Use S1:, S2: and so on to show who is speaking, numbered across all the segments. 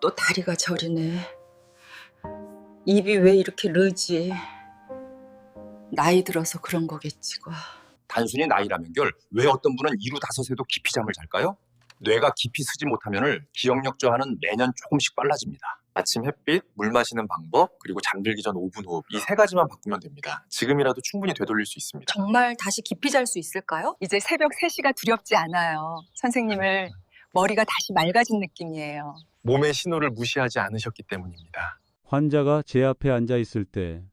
S1: 또 다리가 저리네. 입이 왜 이렇게 느지? 나이 들어서 그런 거겠지, 뭐.
S2: 단순히 나이라면결 왜 어떤 분은 이루 다섯에도 깊이 잠을 잘까요? 뇌가 깊이 쓰지 못하면 기억력 저하는 매년 조금씩 빨라집니다. 아침 햇빛, 물 마시는 방법, 그리고 잠들기 전 5분 호흡, 이 세 가지만 바꾸면 됩니다. 지금이라도 충분히 되돌릴 수 있습니다.
S1: 정말 다시 깊이 잘 수 있을까요? 이제 새벽 3시가 두렵지 않아요. 선생님을 머리가 다시 맑아진 느낌이에요.
S2: 몸의 신호를 무시하지 않으셨기 때문입니다.
S3: 환자가 제 앞에 앉아 있을 때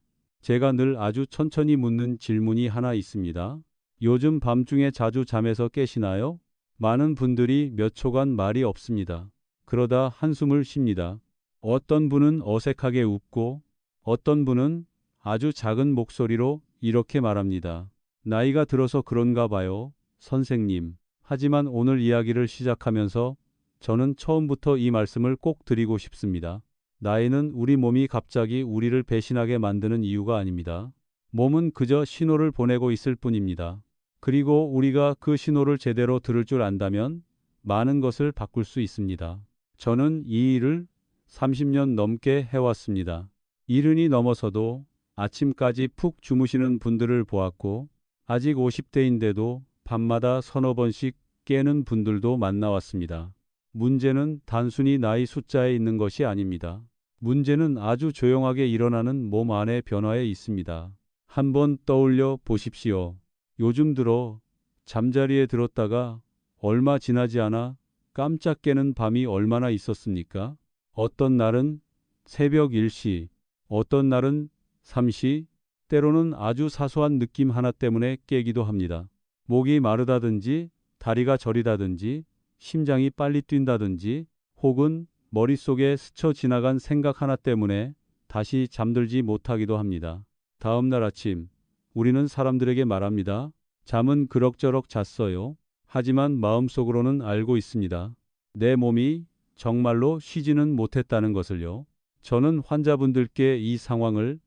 S3: 제가 늘 아주 천천히 묻는 질문이 하나 있습니다. 요즘 밤중에 자주 잠에서 깨시나요? 많은 분들이 몇 초간 말이 없습니다. 그러다 한숨을 쉽니다. 어떤 분은 어색하게 웃고 어떤 분은 아주 작은 목소리로 이렇게 말합니다. 나이가 들어서 그런가 봐요, 선생님. 하지만 오늘 이야기를 시작하면서 저는 처음부터 이 말씀을 꼭 드리고 싶습니다. 나이는 우리 몸이 갑자기 우리를 배신하게 만드는 이유가 아닙니다. 몸은 그저 신호를 보내고 있을 뿐입니다. 그리고 우리가 그 신호를 제대로 들을 줄 안다면 많은 것을 바꿀 수 있습니다. 저는 이 일을 30년 넘게 해왔습니다. 이른이 넘어서도 아침까지 푹 주무시는 분들을 보았고 아직 50대인데도 밤마다 서너 번씩 깨는 분들도 만나왔습니다. 문제는 단순히 나이 숫자에 있는 것이 아닙니다. 문제는 아주 조용하게 일어나는 몸 안의 변화에 있습니다. 한번 떠올려 보십시오. 요즘 들어 잠자리에 들었다가 얼마 지나지 않아 깜짝 깨는 밤이 얼마나 있었습니까? 어떤 날은 새벽 1시, 어떤 날은 3시, 때로는 아주 사소한 느낌 하나 때문에 깨기도 합니다. 목이 마르다든지, 다리가 저리다든지, 심장이 빨리 뛴다든지, 혹은 머릿속에 스쳐 지나간 생각 하나 때문에 다시 잠들지 못하기도 합니다. 다음 날 아침, 우리는 사람들에게 말합니다. 잠은 그럭저럭 잤어요. 하지만 마음속으로는 알고 있습니다. 내 몸이 정말로 쉬지는 못했다는 것을요. 저는 환자분들께 이 상황을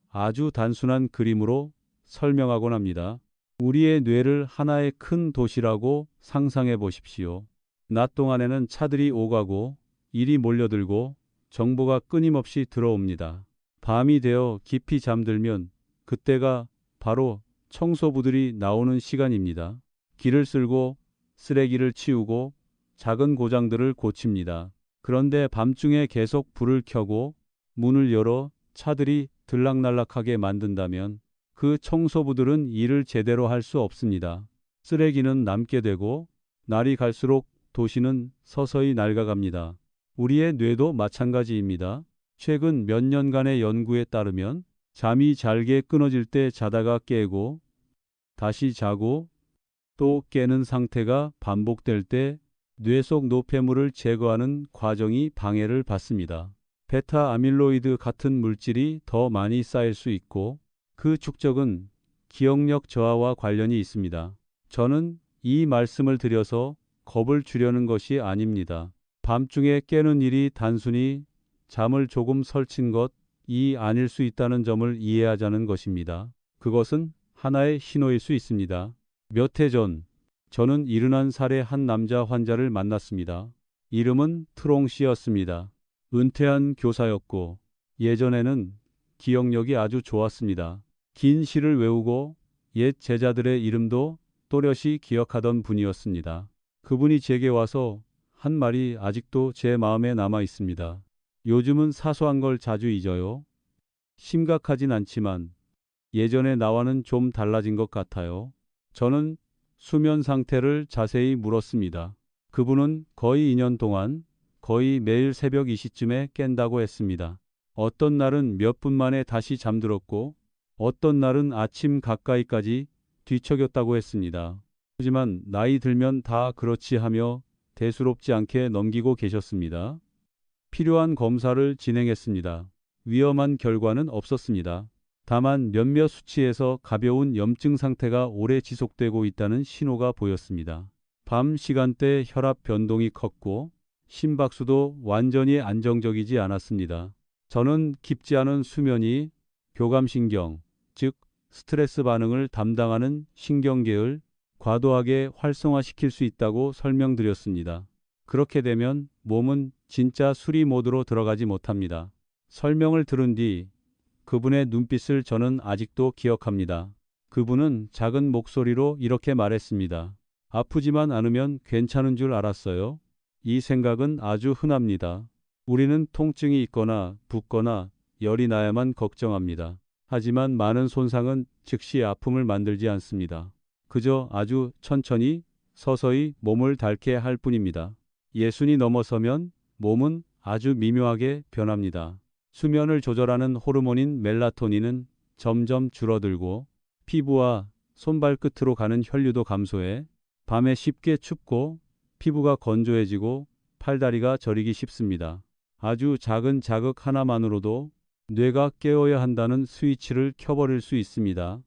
S3: 아주 단순한 그림으로 설명하곤 합니다. 우리의 뇌를 하나의 큰 도시라고 상상해 보십시오. 낮 동안에는 차들이 오가고 일이 몰려들고 정보가 끊임없이 들어옵니다. 밤이 되어 깊이 잠들면 그때가 바로 청소부들이 나오는 시간입니다. 길을 쓸고 쓰레기를 치우고 작은 고장들을 고칩니다. 그런데 밤중에 계속 불을 켜고 문을 열어 차들이 들락날락하게 만든다면 그 청소부들은 일을 제대로 할 수 없습니다. 쓰레기는 남게 되고 날이 갈수록 도시는 서서히 낡아갑니다. 우리의 뇌도 마찬가지입니다. 최근 몇 년간의 연구에 따르면 잠이 잘게 끊어질 때 자다가 깨고 다시 자고 또 깨는 상태가 반복될 때 뇌 속 노폐물을 제거하는 과정이 방해를 받습니다. 베타 아밀로이드 같은 물질이 더 많이 쌓일 수 있고 그 축적은 기억력 저하와 관련이 있습니다. 저는 이 말씀을 드려서 겁을 주려는 것이 아닙니다. 밤중에 깨는 일이 단순히 잠을 조금 설친 것이 아닐 수 있다는 점을 이해하자는 것입니다. 그것은 하나의 신호일 수 있습니다. 몇 해 전, 저는 71살의 한 남자 환자를 만났습니다. 이름은 트롱 씨였습니다. 은퇴한 교사였고 예전에는 기억력이 아주 좋았습니다. 긴 시를 외우고 옛 제자들의 이름도 또렷이 기억하던 분이었습니다. 그분이 제게 와서 한 말이 아직도 제 마음에 남아 있습니다. 요즘은 사소한 걸 자주 잊어요. 심각하진 않지만 예전에 나와는 좀 달라진 것 같아요. 저는 수면 상태를 자세히 물었습니다. 그분은 거의 2년 동안 거의 매일 새벽 2시쯤에 깬다고 했습니다. 어떤 날은 몇 분 만에 다시 잠들었고 어떤 날은 아침 가까이까지 뒤척였다고 했습니다. 하지만 나이 들면 다 그렇지 하며 대수롭지 않게 넘기고 계셨습니다. 필요한 검사를 진행했습니다. 위험한 결과는 없었습니다. 다만 몇몇 수치에서 가벼운 염증 상태가 오래 지속되고 있다는 신호가 보였습니다. 밤 시간대 혈압 변동이 컸고 심박수도 완전히 안정적이지 않았습니다. 저는 깊지 않은 수면이 교감신경, 즉 스트레스 반응을 담당하는 신경계를 과도하게 활성화시킬 수 있다고 설명드렸습니다. 그렇게 되면 몸은 진짜 수리 모드로 들어가지 못합니다. 설명을 들은 뒤 그분의 눈빛을 저는 아직도 기억합니다. 그분은 작은 목소리로 이렇게 말했습니다. 아프지만 않으면 괜찮은 줄 알았어요. 이 생각은 아주 흔합니다. 우리는 통증이 있거나 붓거나 열이 나야만 걱정합니다. 하지만 많은 손상은 즉시 아픔을 만들지 않습니다. 그저 아주 천천히 서서히 몸을 닳게 할 뿐입니다. 예순이 넘어서면 몸은 아주 미묘하게 변합니다. 수면을 조절하는 호르몬인 멜라토닌은 점점 줄어들고 피부와 손발끝으로 가는 혈류도 감소해 밤에 쉽게 춥고 피부가 건조해지고 팔다리가 저리기 쉽습니다. 아주 작은 자극 하나만으로도 뇌가 깨어야 한다는 스위치를 켜버릴 수 있습니다.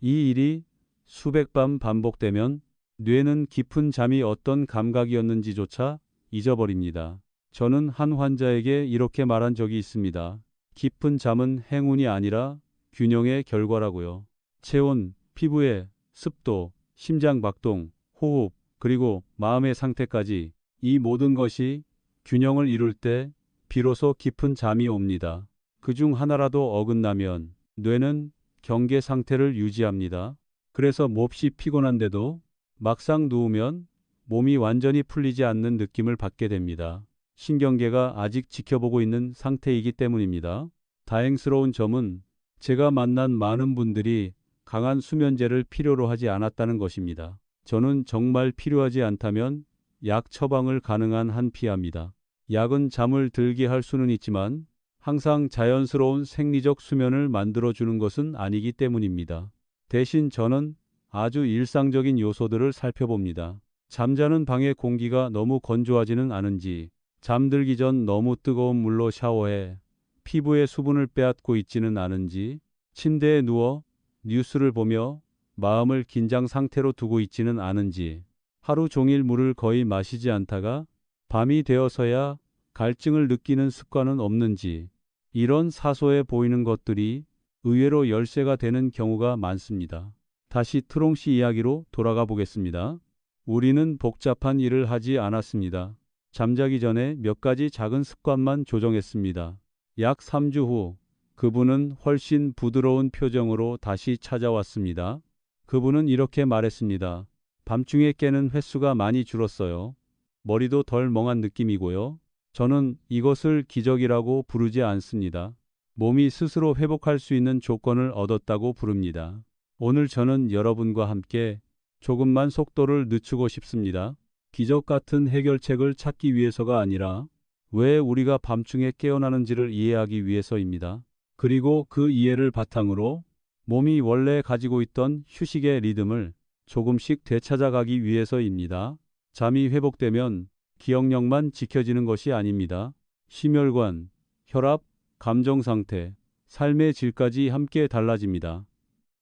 S3: 이 일이 수백 밤 반복되면 뇌는 깊은 잠이 어떤 감각이었는지조차 잊어버립니다. 저는 한 환자에게 이렇게 말한 적이 있습니다. 깊은 잠은 행운이 아니라 균형의 결과라고요. 체온, 피부의 습도, 심장 박동, 호흡, 그리고 마음의 상태까지 이 모든 것이 균형을 이룰 때 비로소 깊은 잠이 옵니다. 그중 하나라도 어긋나면 뇌는 경계 상태를 유지합니다. 그래서 몹시 피곤한데도 막상 누우면 몸이 완전히 풀리지 않는 느낌을 받게 됩니다. 신경계가 아직 지켜보고 있는 상태이기 때문입니다. 다행스러운 점은 제가 만난 많은 분들이 강한 수면제를 필요로 하지 않았다는 것입니다. 저는 정말 필요하지 않다면 약 처방을 가능한 한 피합니다. 약은 잠을 들게 할 수는 있지만 항상 자연스러운 생리적 수면을 만들어주는 것은 아니기 때문입니다. 대신 저는 아주 일상적인 요소들을 살펴봅니다. 잠자는 방의 공기가 너무 건조하지는 않은지, 잠들기 전 너무 뜨거운 물로 샤워해 피부의 수분을 빼앗고 있지는 않은지, 침대에 누워 뉴스를 보며 마음을 긴장 상태로 두고 있지는 않은지, 하루 종일 물을 거의 마시지 않다가 밤이 되어서야 갈증을 느끼는 습관은 없는지, 이런 사소해 보이는 것들이 의외로 열쇠가 되는 경우가 많습니다. 다시 트롱 씨 이야기로 돌아가 보겠습니다. 우리는 복잡한 일을 하지 않았습니다. 잠자기 전에 몇 가지 작은 습관만 조정했습니다. 약 3주 후 그분은 훨씬 부드러운 표정으로 다시 찾아왔습니다. 그분은 이렇게 말했습니다. 밤중에 깨는 횟수가 많이 줄었어요. 머리도 덜 멍한 느낌이고요. 저는 이것을 기적이라고 부르지 않습니다. 몸이 스스로 회복할 수 있는 조건을 얻었다고 부릅니다. 오늘 저는 여러분과 함께 조금만 속도를 늦추고 싶습니다. 기적 같은 해결책을 찾기 위해서가 아니라 왜 우리가 밤중에 깨어나는지를 이해하기 위해서입니다. 그리고 그 이해를 바탕으로 몸이 원래 가지고 있던 휴식의 리듬을 조금씩 되찾아가기 위해서입니다. 잠이 회복되면 기억력만 지켜지는 것이 아닙니다. 심혈관, 혈압, 감정 상태, 삶의 질까지 함께 달라집니다.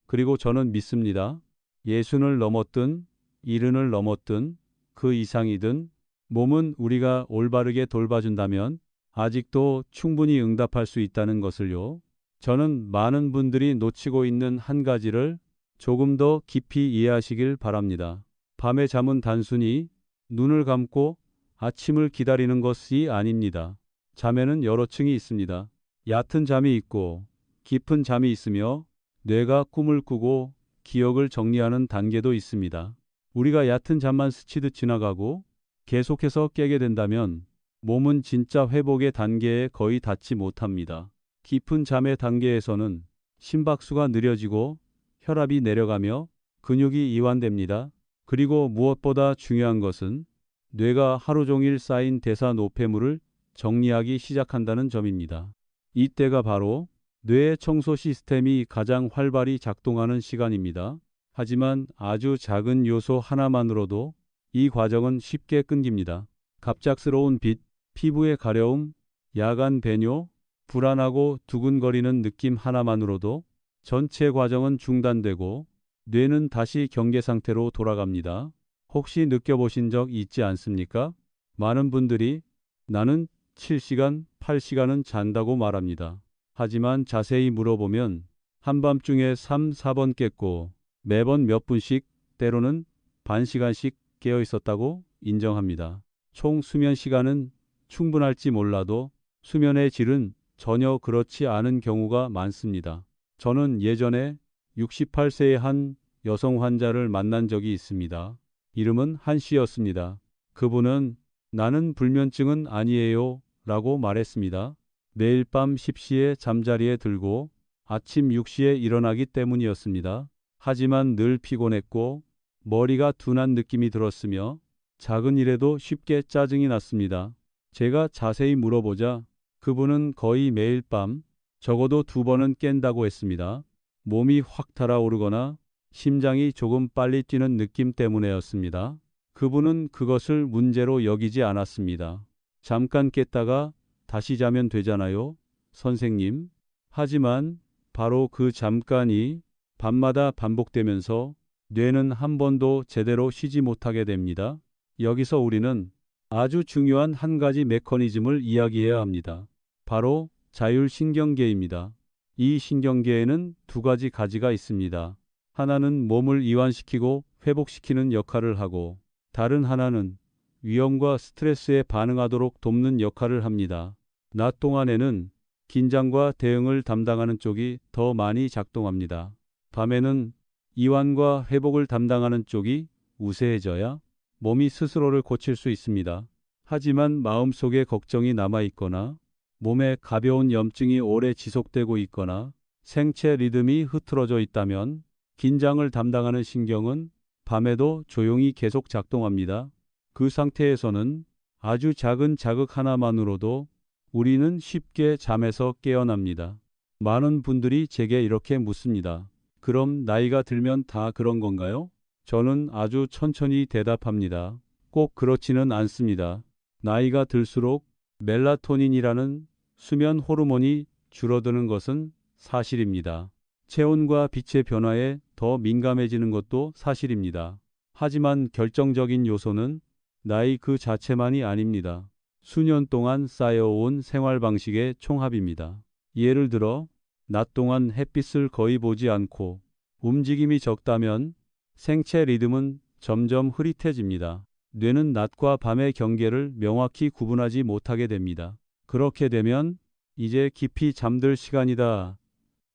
S3: 그리고 저는 믿습니다. 예순을 넘었든 일흔을 넘었든 그 이상이든 몸은 우리가 올바르게 돌봐준다면 아직도 충분히 응답할 수 있다는 것을요. 저는 많은 분들이 놓치고 있는 한 가지를 조금 더 깊이 이해하시길 바랍니다. 밤의 잠은 단순히 눈을 감고 아침을 기다리는 것이 아닙니다. 잠에는 여러 층이 있습니다. 얕은 잠이 있고 깊은 잠이 있으며 뇌가 꿈을 꾸고 기억을 정리하는 단계도 있습니다. 우리가 얕은 잠만 스치듯 지나가고 계속해서 깨게 된다면 몸은 진짜 회복의 단계에 거의 닿지 못합니다. 깊은 잠의 단계에서는 심박수가 느려지고 혈압이 내려가며 근육이 이완됩니다. 그리고 무엇보다 중요한 것은 뇌가 하루 종일 쌓인 대사 노폐물을 정리하기 시작한다는 점입니다. 이때가 바로 뇌의 청소 시스템이 가장 활발히 작동하는 시간입니다. 하지만 아주 작은 요소 하나만으로도 이 과정은 쉽게 끊깁니다. 갑작스러운 빛, 피부의 가려움, 야간 배뇨, 불안하고 두근거리는 느낌 하나만으로도 전체 과정은 중단되고 뇌는 다시 경계 상태로 돌아갑니다. 혹시 느껴보신 적 있지 않습니까? 많은 분들이 나는 7시간, 8시간은 잔다고 말합니다. 하지만 자세히 물어보면 한밤중에 3, 4번 깼고 매번 몇 분씩 때로는 반 시간씩 깨어 있었다고 인정합니다. 총 수면 시간은 충분할지 몰라도 수면의 질은 전혀 그렇지 않은 경우가 많습니다. 저는 예전에 68세의 한 여성 환자를 만난 적이 있습니다. 이름은 한 씨였습니다. 그분은 나는 불면증은 아니에요 라고 말했습니다. 매일 밤 10시에 잠자리에 들고 아침 6시에 일어나기 때문이었습니다. 하지만 늘 피곤했고 머리가 둔한 느낌이 들었으며 작은 일에도 쉽게 짜증이 났습니다. 제가 자세히 물어보자 그분은 거의 매일 밤 적어도 2번은 깬다고 했습니다. 몸이 확 달아오르거나 심장이 조금 빨리 뛰는 느낌 때문에였습니다. 그분은 그것을 문제로 여기지 않았습니다. 잠깐 깼다가 다시 자면 되잖아요, 선생님. 하지만 바로 그 잠깐이 밤마다 반복되면서 뇌는 한 번도 제대로 쉬지 못하게 됩니다. 여기서 우리는 아주 중요한 한 가지 메커니즘을 이야기해야 합니다. 바로 자율신경계입니다. 이 신경계에는 2가지 가지가 있습니다. 하나는 몸을 이완시키고 회복시키는 역할을 하고 다른 하나는 위험과 스트레스에 반응하도록 돕는 역할을 합니다. 낮 동안에는 긴장과 대응을 담당하는 쪽이 더 많이 작동합니다. 밤에는 이완과 회복을 담당하는 쪽이 우세해져야 몸이 스스로를 고칠 수 있습니다. 하지만 마음속에 걱정이 남아있거나 몸에 가벼운 염증이 오래 지속되고 있거나 생체 리듬이 흐트러져 있다면 긴장을 담당하는 신경은 밤에도 조용히 계속 작동합니다. 그 상태에서는 아주 작은 자극 하나만으로도 우리는 쉽게 잠에서 깨어납니다. 많은 분들이 제게 이렇게 묻습니다. 그럼 나이가 들면 다 그런 건가요? 저는 아주 천천히 대답합니다. 꼭 그렇지는 않습니다. 나이가 들수록 멜라토닌이라는 수면 호르몬이 줄어드는 것은 사실입니다. 체온과 빛의 변화에 더 민감해지는 것도 사실입니다. 하지만 결정적인 요소는 나이 그 자체만이 아닙니다. 수년 동안 쌓여온 생활 방식의 총합입니다. 예를 들어 낮 동안 햇빛을 거의 보지 않고 움직임이 적다면 생체 리듬은 점점 흐릿해집니다. 뇌는 낮과 밤의 경계를 명확히 구분하지 못하게 됩니다. 그렇게 되면 이제 깊이 잠들 시간이다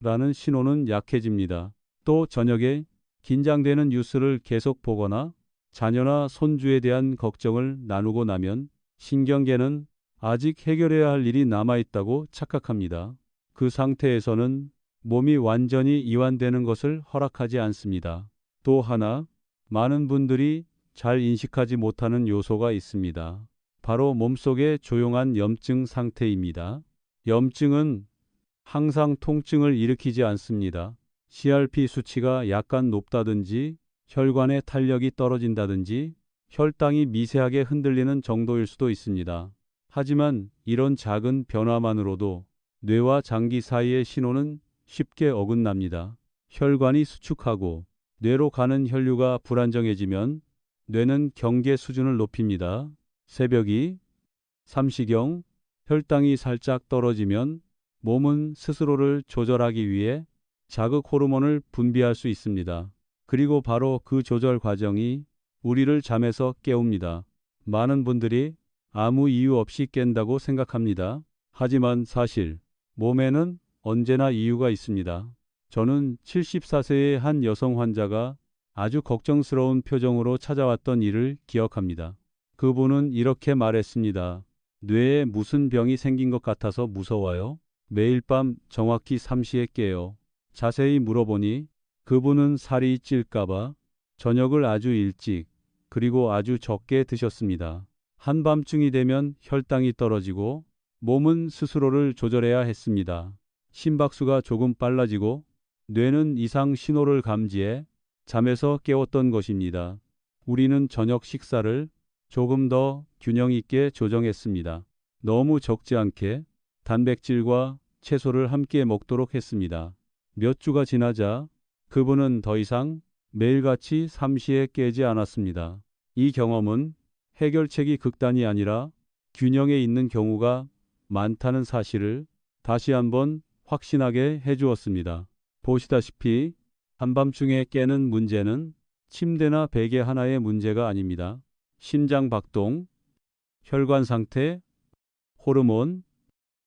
S3: 라는 신호는 약해집니다. 또 저녁에 긴장되는 뉴스를 계속 보거나 자녀나 손주에 대한 걱정을 나누고 나면 신경계는 아직 해결해야 할 일이 남아있다고 착각합니다. 그 상태에서는 몸이 완전히 이완되는 것을 허락하지 않습니다. 또 하나, 많은 분들이 잘 인식하지 못하는 요소가 있습니다. 바로 몸속의 조용한 염증 상태입니다. 염증은 항상 통증을 일으키지 않습니다. CRP 수치가 약간 높다든지 혈관의 탄력이 떨어진다든지 혈당이 미세하게 흔들리는 정도일 수도 있습니다. 하지만 이런 작은 변화만으로도 뇌와 장기 사이의 신호는 쉽게 어긋납니다. 혈관이 수축하고 뇌로 가는 혈류가 불안정해지면 뇌는 경계 수준을 높입니다. 새벽이 삼시경, 혈당이 살짝 떨어지면 몸은 스스로를 조절하기 위해 자극 호르몬을 분비할 수 있습니다. 그리고 바로 그 조절 과정이 우리를 잠에서 깨웁니다. 많은 분들이 아무 이유 없이 깬다고 생각합니다. 하지만 사실 몸에는 언제나 이유가 있습니다. 저는 74세의 한 여성 환자가 아주 걱정스러운 표정으로 찾아왔던 일을 기억합니다. 그분은 이렇게 말했습니다. 뇌에 무슨 병이 생긴 것 같아서 무서워요. 매일 밤 정확히 3시에 깨요. 자세히 물어보니 그분은 살이 찔까봐 저녁을 아주 일찍 그리고 아주 적게 드셨습니다. 한밤중이 되면 혈당이 떨어지고 몸은 스스로를 조절해야 했습니다. 심박수가 조금 빨라지고 뇌는 이상 신호를 감지해 잠에서 깨웠던 것입니다. 우리는 저녁 식사를 조금 더 균형 있게 조정했습니다. 너무 적지 않게 단백질과 채소를 함께 먹도록 했습니다. 몇 주가 지나자 그분은 더 이상 매일같이 3시에 깨지 않았습니다. 이 경험은 해결책이 극단이 아니라 균형에 있는 경우가 많다는 사실을 다시 한번 확신하게 해주었습니다. 보시다시피 한밤중에 깨는 문제는 침대나 베개 하나의 문제가 아닙니다. 심장 박동, 혈관 상태, 호르몬,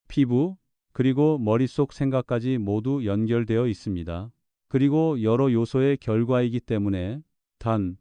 S3: 피부, 그리고 머릿속 생각까지 모두 연결되어 있습니다. 그리고 여러 요소의 결과이기 때문에 단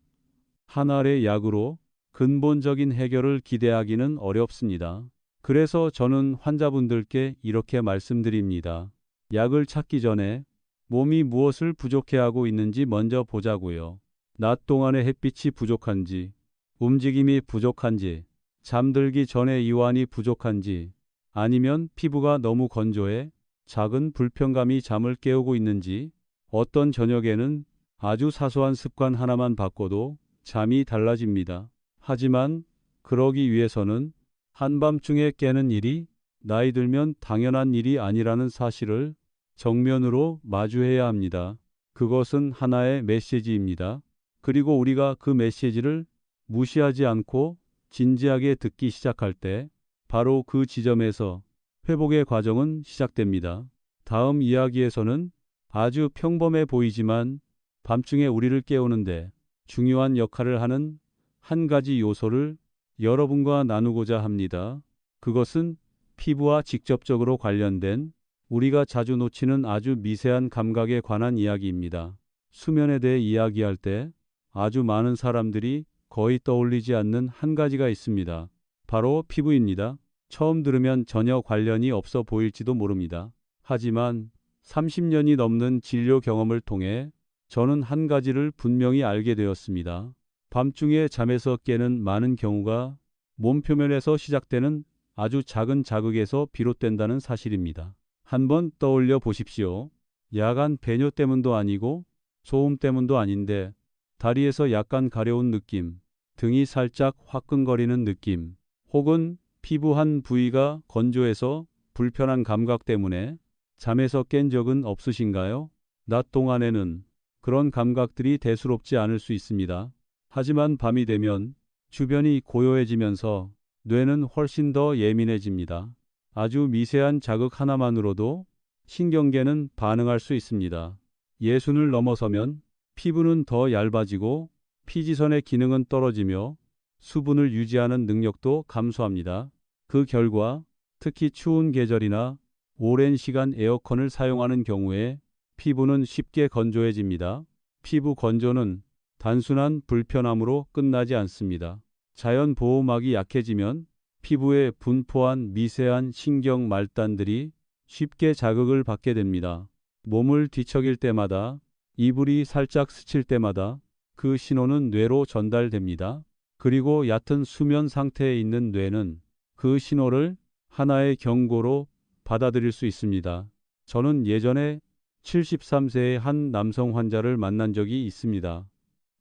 S3: 한 알의 약으로 근본적인 해결을 기대하기는 어렵습니다. 그래서 저는 환자분들께 이렇게 말씀드립니다. 약을 찾기 전에 몸이 무엇을 부족해하고 있는지 먼저 보자고요. 낮 동안의 햇빛이 부족한지, 움직임이 부족한지, 잠들기 전에 이완이 부족한지, 아니면 피부가 너무 건조해 작은 불편감이 잠을 깨우고 있는지, 어떤 저녁에는 아주 사소한 습관 하나만 바꿔도 잠이 달라집니다. 하지만 그러기 위해서는 한밤중에 깨는 일이 나이 들면 당연한 일이 아니라는 사실을 정면으로 마주해야 합니다. 그것은 하나의 메시지입니다. 그리고 우리가 그 메시지를 무시하지 않고 진지하게 듣기 시작할 때 바로 그 지점에서 회복의 과정은 시작됩니다. 다음 이야기에서는 아주 평범해 보이지만 밤중에 우리를 깨우는데 중요한 역할을 하는 한 가지 요소를 여러분과 나누고자 합니다. 그것은 피부와 직접적으로 관련된 우리가 자주 놓치는 아주 미세한 감각에 관한 이야기입니다. 수면에 대해 이야기할 때 아주 많은 사람들이 거의 떠올리지 않는 한 가지가 있습니다. 바로 피부입니다. 처음 들으면 전혀 관련이 없어 보일지도 모릅니다. 하지만 30년이 넘는 진료 경험을 통해 저는 한 가지를 분명히 알게 되었습니다. 밤중에 잠에서 깨는 많은 경우가 몸 표면에서 시작되는 아주 작은 자극에서 비롯된다는 사실입니다. 한번 떠올려 보십시오. 야간 배뇨 때문도 아니고 소음 때문도 아닌데 다리에서 약간 가려운 느낌, 등이 살짝 화끈거리는 느낌, 혹은 피부 한 부위가 건조해서 불편한 감각 때문에 잠에서 깬 적은 없으신가요? 낮 동안에는 그런 감각들이 대수롭지 않을 수 있습니다. 하지만 밤이 되면 주변이 고요해지면서 뇌는 훨씬 더 예민해집니다. 아주 미세한 자극 하나만으로도 신경계는 반응할 수 있습니다. 예순을 넘어서면 피부는 더 얇아지고 피지선의 기능은 떨어지며 수분을 유지하는 능력도 감소합니다. 그 결과 특히 추운 계절이나 오랜 시간 에어컨을 사용하는 경우에 피부는 쉽게 건조해집니다. 피부 건조는 단순한 불편함으로 끝나지 않습니다. 자연 보호막이 약해지면 피부에 분포한 미세한 신경 말단들이 쉽게 자극을 받게 됩니다. 몸을 뒤척일 때마다, 이불이 살짝 스칠 때마다 그 신호는 뇌로 전달됩니다. 그리고 얕은 수면 상태에 있는 뇌는 그 신호를 하나의 경고로 받아들일 수 있습니다. 저는 예전에 73세의 한 남성 환자를 만난 적이 있습니다.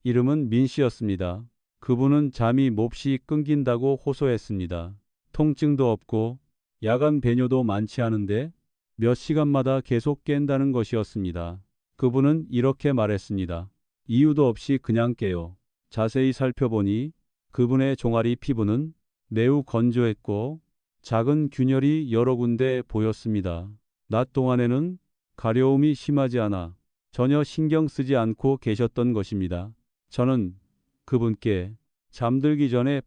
S3: 이름은 민 씨였습니다. 그분은 잠이 몹시 끊긴다고 호소했습니다. 통증도 없고 야간 배뇨도 많지 않은데 몇 시간마다 계속 깬다는 것이었습니다. 그분은 이렇게 말했습니다. 이유도 없이 그냥 깨요. 자세히 살펴보니 그분의 종아리 피부는 매우 건조했고 작은 균열이 여러 군데 보였습니다. 낮 동안에는 가려움이 심하지 않아 전혀 신경 쓰지 않고 계셨던 것입니다. 저는 그분께 잠들기 전에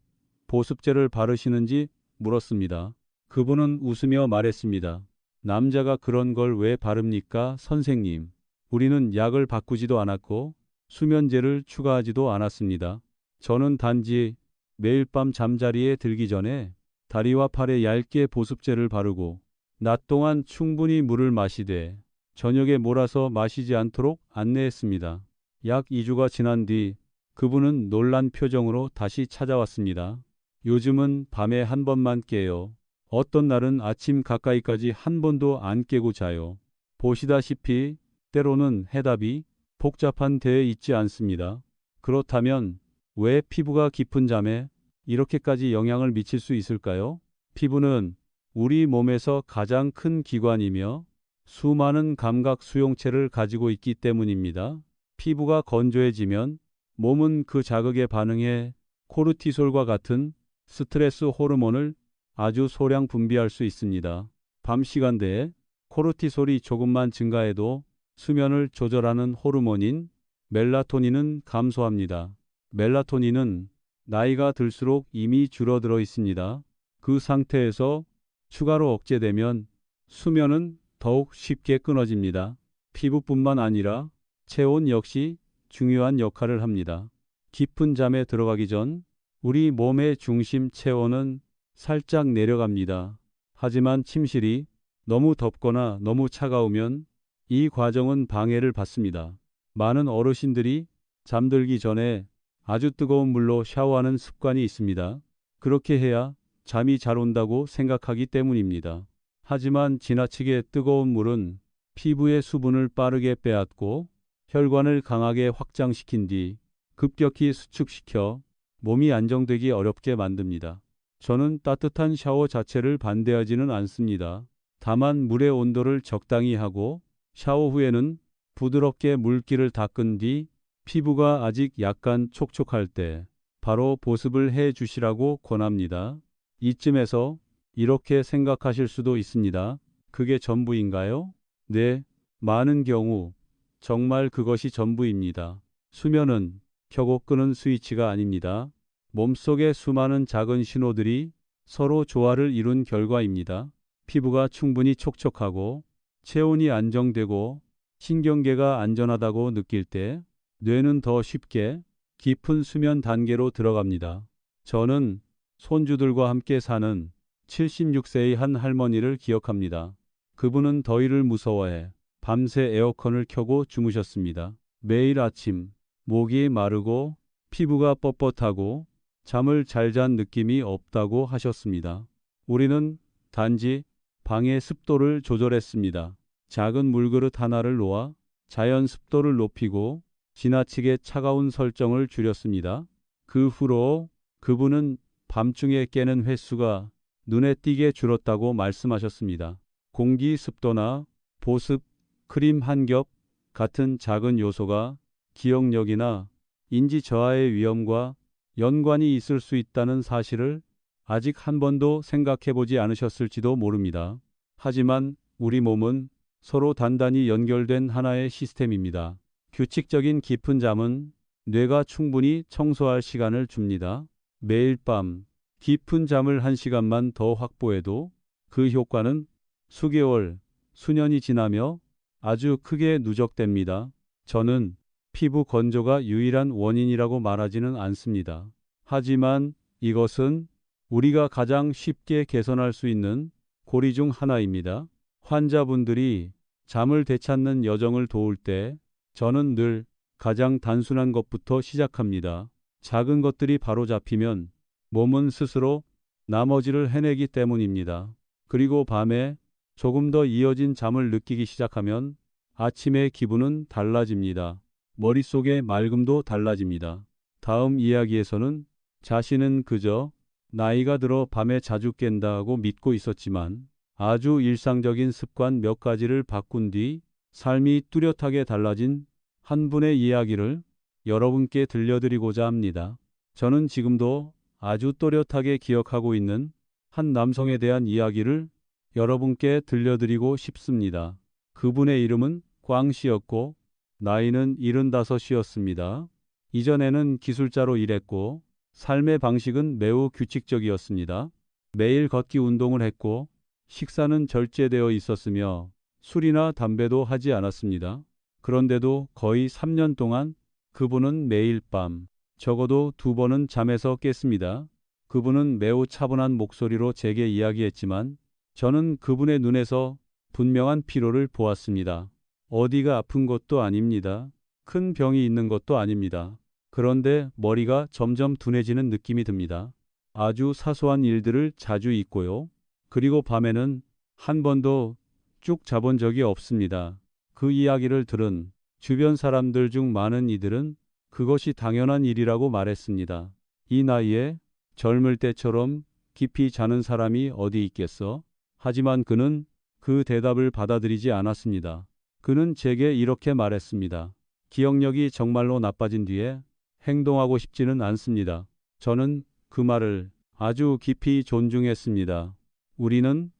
S3: 보습제를 바르시는지 물었습니다. 그분은 웃으며 말했습니다. 남자가 그런 걸 왜 바릅니까, 선생님? 우리는 약을 바꾸지도 않았고 수면제를 추가하지도 않았습니다. 저는 단지 매일 밤 잠자리에 들기 전에 다리와 팔에 얇게 보습제를 바르고 낮 동안 충분히 물을 마시되 저녁에 몰아서 마시지 않도록 안내했습니다. 약 2주가 지난 뒤 그분은 놀란 표정으로 다시 찾아왔습니다. 요즘은 밤에 한 번만 깨요. 어떤 날은 아침 가까이까지 한 번도 안 깨고 자요. 보시다시피 때로는 해답이 복잡한 데에 있지 않습니다. 그렇다면 왜 피부가 깊은 잠에 이렇게까지 영향을 미칠 수 있을까요? 피부는 우리 몸에서 가장 큰 기관이며 수많은 감각 수용체를 가지고 있기 때문입니다. 피부가 건조해지면 몸은 그 자극에 반응해 코르티솔과 같은 스트레스 호르몬을 아주 소량 분비할 수 있습니다. 밤 시간대에 코르티솔이 조금만 증가해도 수면을 조절하는 호르몬인 멜라토닌은 감소합니다. 멜라토닌은 나이가 들수록 이미 줄어들어 있습니다. 그 상태에서 추가로 억제되면 수면은 더욱 쉽게 끊어집니다. 피부뿐만 아니라 체온 역시 중요한 역할을 합니다. 깊은 잠에 들어가기 전 우리 몸의 중심 체온은 살짝 내려갑니다. 하지만 침실이 너무 덥거나 너무 차가우면 이 과정은 방해를 받습니다. 많은 어르신들이 잠들기 전에 아주 뜨거운 물로 샤워하는 습관이 있습니다. 그렇게 해야 잠이 잘 온다고 생각하기 때문입니다. 하지만 지나치게 뜨거운 물은 피부의 수분을 빠르게 빼앗고 혈관을 강하게 확장시킨 뒤 급격히 수축시켜 몸이 안정되기 어렵게 만듭니다. 저는 따뜻한 샤워 자체를 반대하지는 않습니다. 다만 물의 온도를 적당히 하고 샤워 후에는 부드럽게 물기를 닦은 뒤 피부가 아직 약간 촉촉할 때 바로 보습을 해 주시라고 권합니다. 이쯤에서 이렇게 생각하실 수도 있습니다. 그게 전부인가요? 네, 많은 경우 정말 그것이 전부입니다. 수면은 켜고 끄는 스위치가 아닙니다. 몸속의 수많은 작은 신호들이 서로 조화를 이룬 결과입니다. 피부가 충분히 촉촉하고 체온이 안정되고 신경계가 안전하다고 느낄 때 뇌는 더 쉽게 깊은 수면 단계로 들어갑니다. 저는 손주들과 함께 사는 76세의 한 할머니를 기억합니다. 그분은 더위를 무서워해 밤새 에어컨을 켜고 주무셨습니다. 매일 아침 목이 마르고 피부가 뻣뻣하고 잠을 잘 잔 느낌이 없다고 하셨습니다. 우리는 단지 방의 습도를 조절했습니다. 작은 물그릇 하나를 놓아 자연 습도를 높이고 지나치게 차가운 설정을 줄였습니다. 그 후로 그분은 밤중에 깨는 횟수가 눈에 띄게 줄었다고 말씀하셨습니다. 공기 습도나 보습, 크림 한 겹 같은 작은 요소가 기억력이나 인지 저하의 위험과 연관이 있을 수 있다는 사실을 아직 한 번도 생각해 보지 않으셨을지도 모릅니다. 하지만 우리 몸은 서로 단단히 연결된 하나의 시스템입니다. 규칙적인 깊은 잠은 뇌가 충분히 청소할 시간을 줍니다. 매일 밤 깊은 잠을 1시간만 더 확보해도 그 효과는 수개월, 수년이 지나며 아주 크게 누적됩니다. 저는 피부 건조가 유일한 원인이라고 말하지는 않습니다. 하지만 이것은 우리가 가장 쉽게 개선할 수 있는 고리 중 하나입니다. 환자분들이 잠을 되찾는 여정을 도울 때 저는 늘 가장 단순한 것부터 시작합니다. 작은 것들이 바로 잡히면 몸은 스스로 나머지를 해내기 때문입니다. 그리고 밤에 조금 더 이어진 잠을 느끼기 시작하면 아침의 기분은 달라집니다. 머릿속의 맑음도 달라집니다. 다음 이야기에서는 자신은 그저 나이가 들어 밤에 자주 깬다고 믿고 있었지만 아주 일상적인 습관 몇 가지를 바꾼 뒤 삶이 뚜렷하게 달라진 한 분의 이야기를 여러분께 들려드리고자 합니다. 저는 지금도 아주 또렷하게 기억하고 있는 한 남성에 대한 이야기를 여러분께 들려드리고 싶습니다. 그분의 이름은 꽝 씨였고 나이는 75이었습니다. 이전에는 기술자로 일했고 삶의 방식은 매우 규칙적이었습니다. 매일 걷기 운동을 했고 식사는 절제되어 있었으며 술이나 담배도 하지 않았습니다. 그런데도 거의 3년 동안 그분은 매일 밤 적어도 2번은 잠에서 깼습니다. 그분은 매우 차분한 목소리로 제게 이야기했지만 저는 그분의 눈에서 분명한 피로를 보았습니다. 어디가 아픈 것도 아닙니다. 큰 병이 있는 것도 아닙니다. 그런데 머리가 점점 둔해지는 느낌이 듭니다. 아주 사소한 일들을 자주 잊고요. 그리고 밤에는 한 번도 쭉 자본 적이 없습니다. 그 이야기를 들은 주변 사람들 중 많은 이들은 그것이 당연한 일이라고 말했습니다. 이 나이에 젊을 때처럼 깊이 자는 사람이 어디 있겠어? 하지만 그는 그 대답을 받아들이지 않았습니다. 그는 제게 이렇게 말했습니다. 기억력이 정말로 나빠진 뒤에 행동하고 싶지는 않습니다. 저는 그 말을 아주 깊이 존중했습니다. 우리는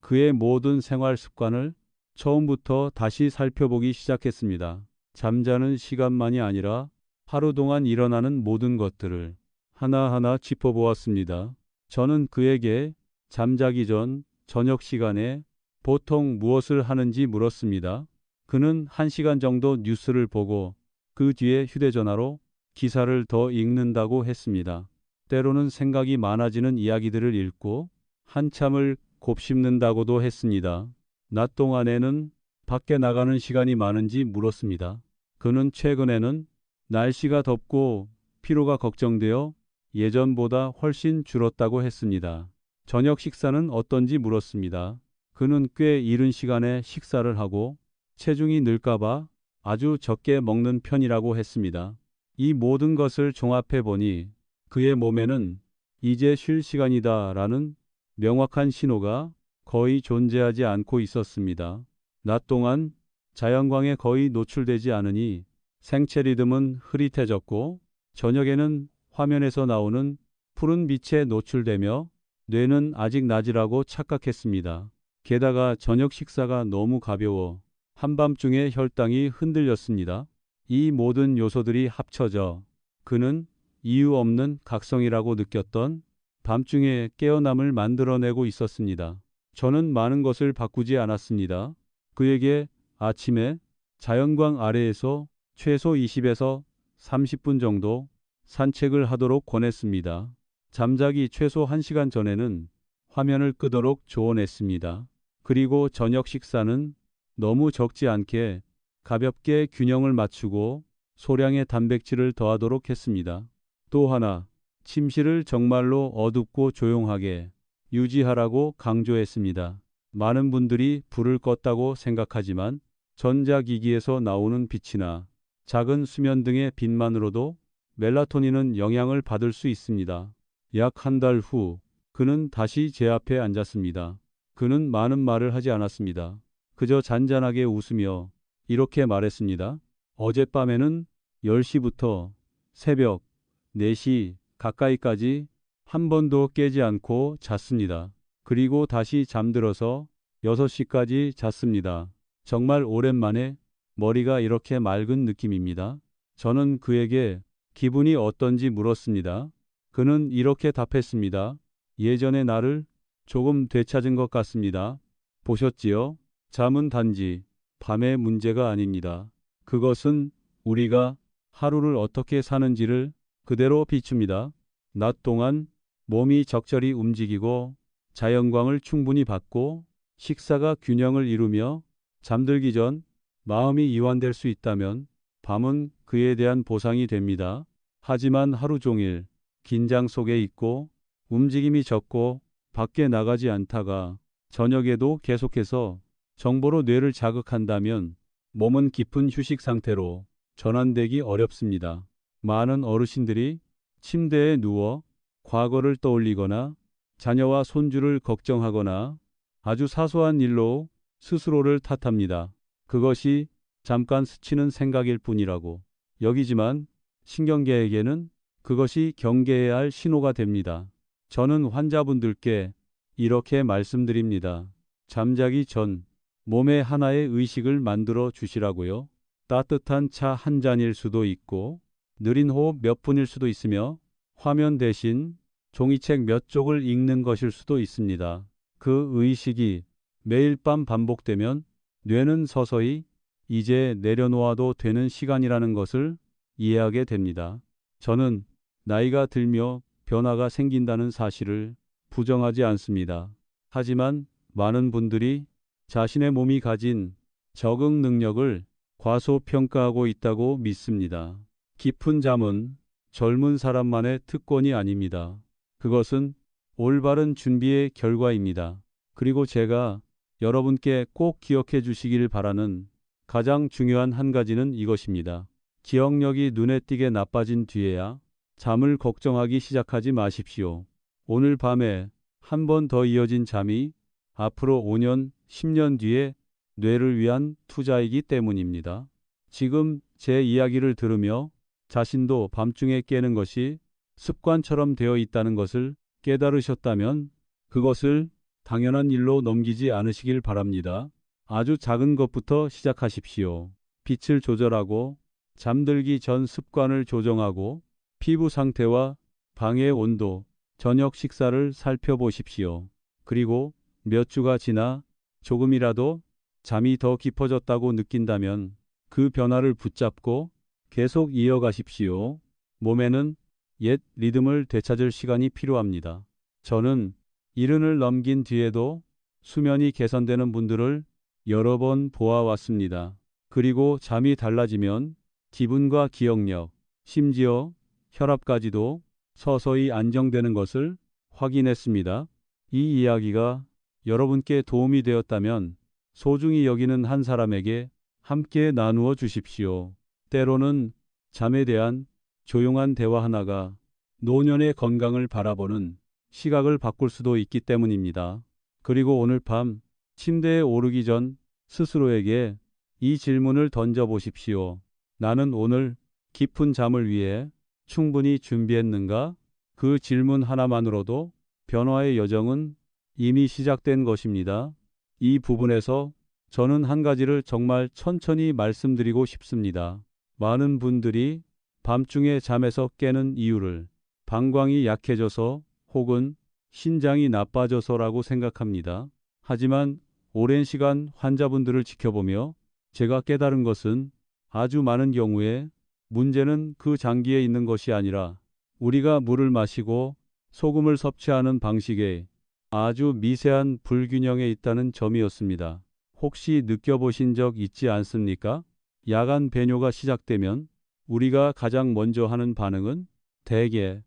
S3: 그의 모든 생활 습관을 처음부터 다시 살펴보기 시작했습니다. 잠자는 시간만이 아니라 하루 동안 일어나는 모든 것들을 하나하나 짚어보았습니다. 저는 그에게 잠자기 전 저녁 시간에 보통 무엇을 하는지 물었습니다. 그는 1시간 정도 뉴스를 보고 그 뒤에 휴대전화로 기사를 더 읽는다고 했습니다. 때로는 생각이 많아지는 이야기들을 읽고 한참을 곱씹는다고도 했습니다. 낮 동안에는 밖에 나가는 시간이 많은지 물었습니다. 그는 최근에는 날씨가 덥고 피로가 걱정되어 예전보다 훨씬 줄었다고 했습니다. 저녁 식사는 어떤지 물었습니다. 그는 꽤 이른 시간에 식사를 하고 체중이 늘까봐 아주 적게 먹는 편이라고 했습니다. 이 모든 것을 종합해 보니 그의 몸에는 이제 쉴 시간이다라는 명확한 신호가 거의 존재하지 않고 있었습니다. 낮 동안 자연광에 거의 노출되지 않으니 생체 리듬은 흐릿해졌고 저녁에는 화면에서 나오는 푸른 빛에 노출되며 뇌는 아직 낮이라고 착각했습니다. 게다가 저녁 식사가 너무 가벼워 한밤중에 혈당이 흔들렸습니다. 이 모든 요소들이 합쳐져 그는 이유 없는 각성이라고 느꼈던 밤중에 깨어남을 만들어내고 있었습니다. 저는 많은 것을 바꾸지 않았습니다. 그에게 아침에 자연광 아래에서 최소 20에서 30분 정도 산책을 하도록 권했습니다. 잠자기 최소 1시간 전에는 화면을 끄도록 조언했습니다. 그리고 저녁 식사는 너무 적지 않게 가볍게 균형을 맞추고 소량의 단백질을 더하도록 했습니다. 또 하나, 침실을 정말로 어둡고 조용하게 유지하라고 강조했습니다. 많은 분들이 불을 껐다고 생각하지만 전자기기에서 나오는 빛이나 작은 수면 등의 빛만으로도 멜라토닌은 영향을 받을 수 있습니다. 약 1달 후 그는 다시 제 앞에 앉았습니다. 그는 많은 말을 하지 않았습니다. 그저 잔잔하게 웃으며 이렇게 말했습니다. 어젯밤에는 10시부터 새벽 4시 가까이까지 한 번도 깨지 않고 잤습니다. 그리고 다시 잠들어서 6시까지 잤습니다. 정말 오랜만에 머리가 이렇게 맑은 느낌입니다. 저는 그에게 기분이 어떤지 물었습니다. 그는 이렇게 답했습니다. 예전의 나를 조금 되찾은 것 같습니다. 보셨지요? 잠은 단지 밤의 문제가 아닙니다. 그것은 우리가 하루를 어떻게 사는지를 그대로 비춥니다. 낮 동안 몸이 적절히 움직이고 자연광을 충분히 받고 식사가 균형을 이루며 잠들기 전 마음이 이완될 수 있다면 밤은 그에 대한 보상이 됩니다. 하지만 하루 종일 긴장 속에 있고 움직임이 적고 밖에 나가지 않다가 저녁에도 계속해서 정보로 뇌를 자극한다면 몸은 깊은 휴식 상태로 전환되기 어렵습니다. 많은 어르신들이 침대에 누워 과거를 떠올리거나 자녀와 손주를 걱정하거나 아주 사소한 일로 스스로를 탓합니다. 그것이 잠깐 스치는 생각일 뿐이라고 여기지만 신경계에게는 그것이 경계해야 할 신호가 됩니다. 저는 환자분들께 이렇게 말씀드립니다. 잠자기 전 몸에 하나의 의식을 만들어 주시라고요. 따뜻한 차 한 잔일 수도 있고 느린 호흡 몇 분일 수도 있으며 화면 대신 종이책 몇 쪽을 읽는 것일 수도 있습니다. 그 의식이 매일 밤 반복되면 뇌는 서서히 이제 내려놓아도 되는 시간이라는 것을 이해하게 됩니다. 저는 나이가 들며 변화가 생긴다는 사실을 부정하지 않습니다. 하지만 많은 분들이 자신의 몸이 가진 적응 능력을 과소평가하고 있다고 믿습니다. 깊은 잠은 젊은 사람만의 특권이 아닙니다. 그것은 올바른 준비의 결과입니다. 그리고 제가 여러분께 꼭 기억해 주시길 바라는 가장 중요한 한 가지는 이것입니다. 기억력이 눈에 띄게 나빠진 뒤에야 잠을 걱정하기 시작하지 마십시오. 오늘 밤에 한 번 더 이어진 잠이 앞으로 5년, 10년 뒤에 뇌를 위한 투자이기 때문입니다. 지금 제 이야기를 들으며 자신도 밤중에 깨는 것이 습관처럼 되어 있다는 것을 깨달으셨다면 그것을 당연한 일로 넘기지 않으시길 바랍니다. 아주 작은 것부터 시작하십시오. 빛을 조절하고 잠들기 전 습관을 조정하고 피부 상태와 방의 온도, 저녁 식사를 살펴보십시오. 그리고 몇 주가 지나 조금이라도 잠이 더 깊어졌다고 느낀다면 그 변화를 붙잡고 계속 이어가십시오. 몸에는 옛 리듬을 되찾을 시간이 필요합니다. 저는 70을 넘긴 뒤에도 수면이 개선되는 분들을 여러 번 보아왔습니다. 그리고 잠이 달라지면 기분과 기억력, 심지어 혈압까지도 서서히 안정되는 것을 확인했습니다. 이 이야기가 여러분께 도움이 되었다면 소중히 여기는 한 사람에게 함께 나누어 주십시오. 때로는 잠에 대한 조용한 대화 하나가 노년의 건강을 바라보는 시각을 바꿀 수도 있기 때문입니다. 그리고 오늘 밤 침대에 오르기 전 스스로에게 이 질문을 던져보십시오. 나는 오늘 깊은 잠을 위해 충분히 준비했는가? 그 질문 하나만으로도 변화의 여정은 이미 시작된 것입니다. 이 부분에서 저는 한 가지를 정말 천천히 말씀드리고 싶습니다. 많은 분들이 밤중에 잠에서 깨는 이유를 방광이 약해져서 혹은 신장이 나빠져서라고 생각합니다. 하지만 오랜 시간 환자분들을 지켜보며 제가 깨달은 것은 아주 많은 경우에 문제는 그 장기에 있는 것이 아니라 우리가 물을 마시고 소금을 섭취하는 방식에 아주 미세한 불균형에 있다는 점이었습니다. 혹시 느껴보신 적 있지 않습니까? 야간 배뇨가 시작되면 우리가 가장 먼저 하는 반응은 대개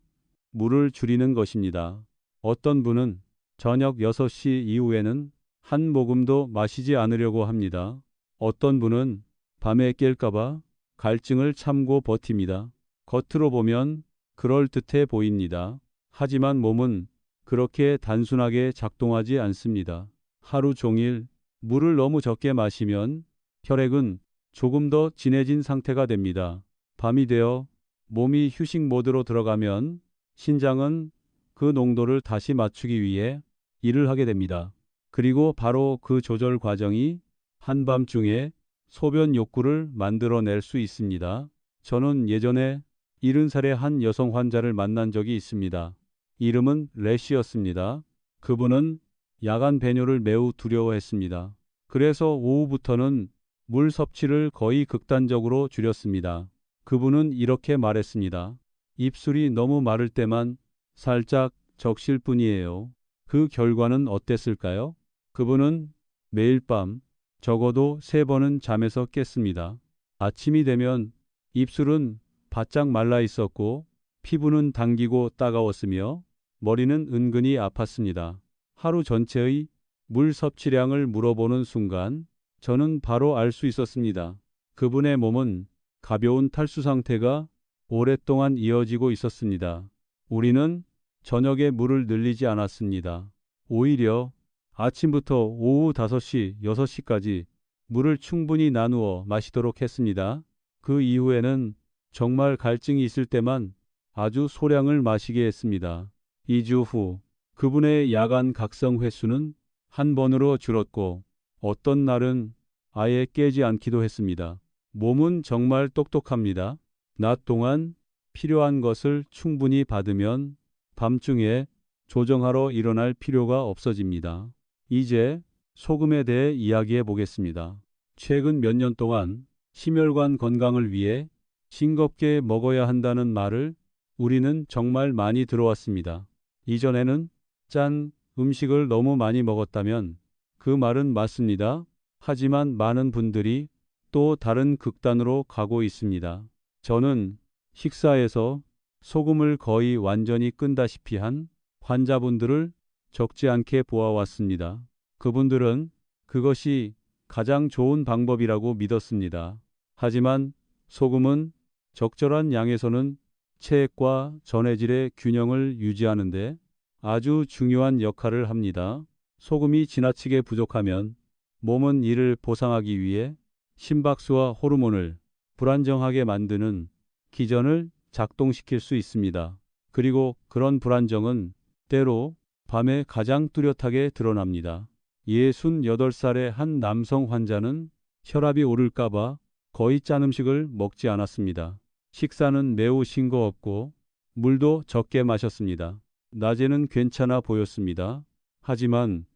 S3: 물을 줄이는 것입니다. 어떤 분은 저녁 6시 이후에는 한 모금도 마시지 않으려고 합니다. 어떤 분은 밤에 깰까봐 갈증을 참고 버팁니다. 겉으로 보면 그럴듯해 보입니다. 하지만 몸은 그렇게 단순하게 작동하지 않습니다. 하루 종일 물을 너무 적게 마시면 혈액은 조금 더 진해진 상태가 됩니다. 밤이 되어 몸이 휴식 모드로 들어가면 신장은 그 농도를 다시 맞추기 위해 일을 하게 됩니다. 그리고 바로 그 조절 과정이 한밤중에 소변 욕구를 만들어낼 수 있습니다. 저는 예전에 70살의 한 여성 환자를 만난 적이 있습니다. 이름은 래시였습니다. 그분은 야간 배뇨를 매우 두려워했습니다. 그래서 오후부터는 물 섭취를 거의 극단적으로 줄였습니다. 그분은 이렇게 말했습니다. 입술이 너무 마를 때만 살짝 적실 뿐이에요. 그 결과는 어땠을까요? 그분은 매일 밤 적어도 3번은 잠에서 깼습니다. 아침이 되면 입술은 바짝 말라 있었고 피부는 당기고 따가웠으며 머리는 은근히 아팠습니다. 하루 전체의 물 섭취량을 물어보는 순간 저는 바로 알 수 있었습니다. 그분의 몸은 가벼운 탈수 상태가 오랫동안 이어지고 있었습니다. 우리는 저녁에 물을 늘리지 않았습니다. 오히려 아침부터 오후 5시, 6시까지 물을 충분히 나누어 마시도록 했습니다. 그 이후에는 정말 갈증이 있을 때만 아주 소량을 마시게 했습니다. 2주 후 그분의 야간 각성 횟수는 한 번으로 줄었고 어떤 날은 아예 깨지 않기도 했습니다. 몸은 정말 똑똑합니다. 낮 동안 필요한 것을 충분히 받으면 밤중에 조정하러 일어날 필요가 없어집니다. 이제 소금에 대해 이야기해 보겠습니다. 최근 몇 년 동안 심혈관 건강을 위해 싱겁게 먹어야 한다는 말을 우리는 정말 많이 들어왔습니다. 이전에는 짠 음식을 너무 많이 먹었다면 그 말은 맞습니다. 하지만 많은 분들이 또 다른 극단으로 가고 있습니다. 저는 식사에서 소금을 거의 완전히 끈다시피 한 환자분들을 적지 않게 보아왔습니다. 그분들은 그것이 가장 좋은 방법이라고 믿었습니다. 하지만 소금은 적절한 양에서는 체액과 전해질의 균형을 유지하는데 아주 중요한 역할을 합니다. 소금이 지나치게 부족하면 몸은 이를 보상하기 위해 심박수와 호르몬을 불안정하게 만드는 기전을 작동시킬 수 있습니다. 그리고 그런 불안정은 때로 밤에 가장 뚜렷하게 드러납니다. 68살의 한 남성 환자는 혈압이 오를까봐 거의 짠 음식을 먹지 않았습니다. 식사는 매우 싱거웠고 물도 적게 마셨습니다. 낮에는 괜찮아 보였습니다. 하지만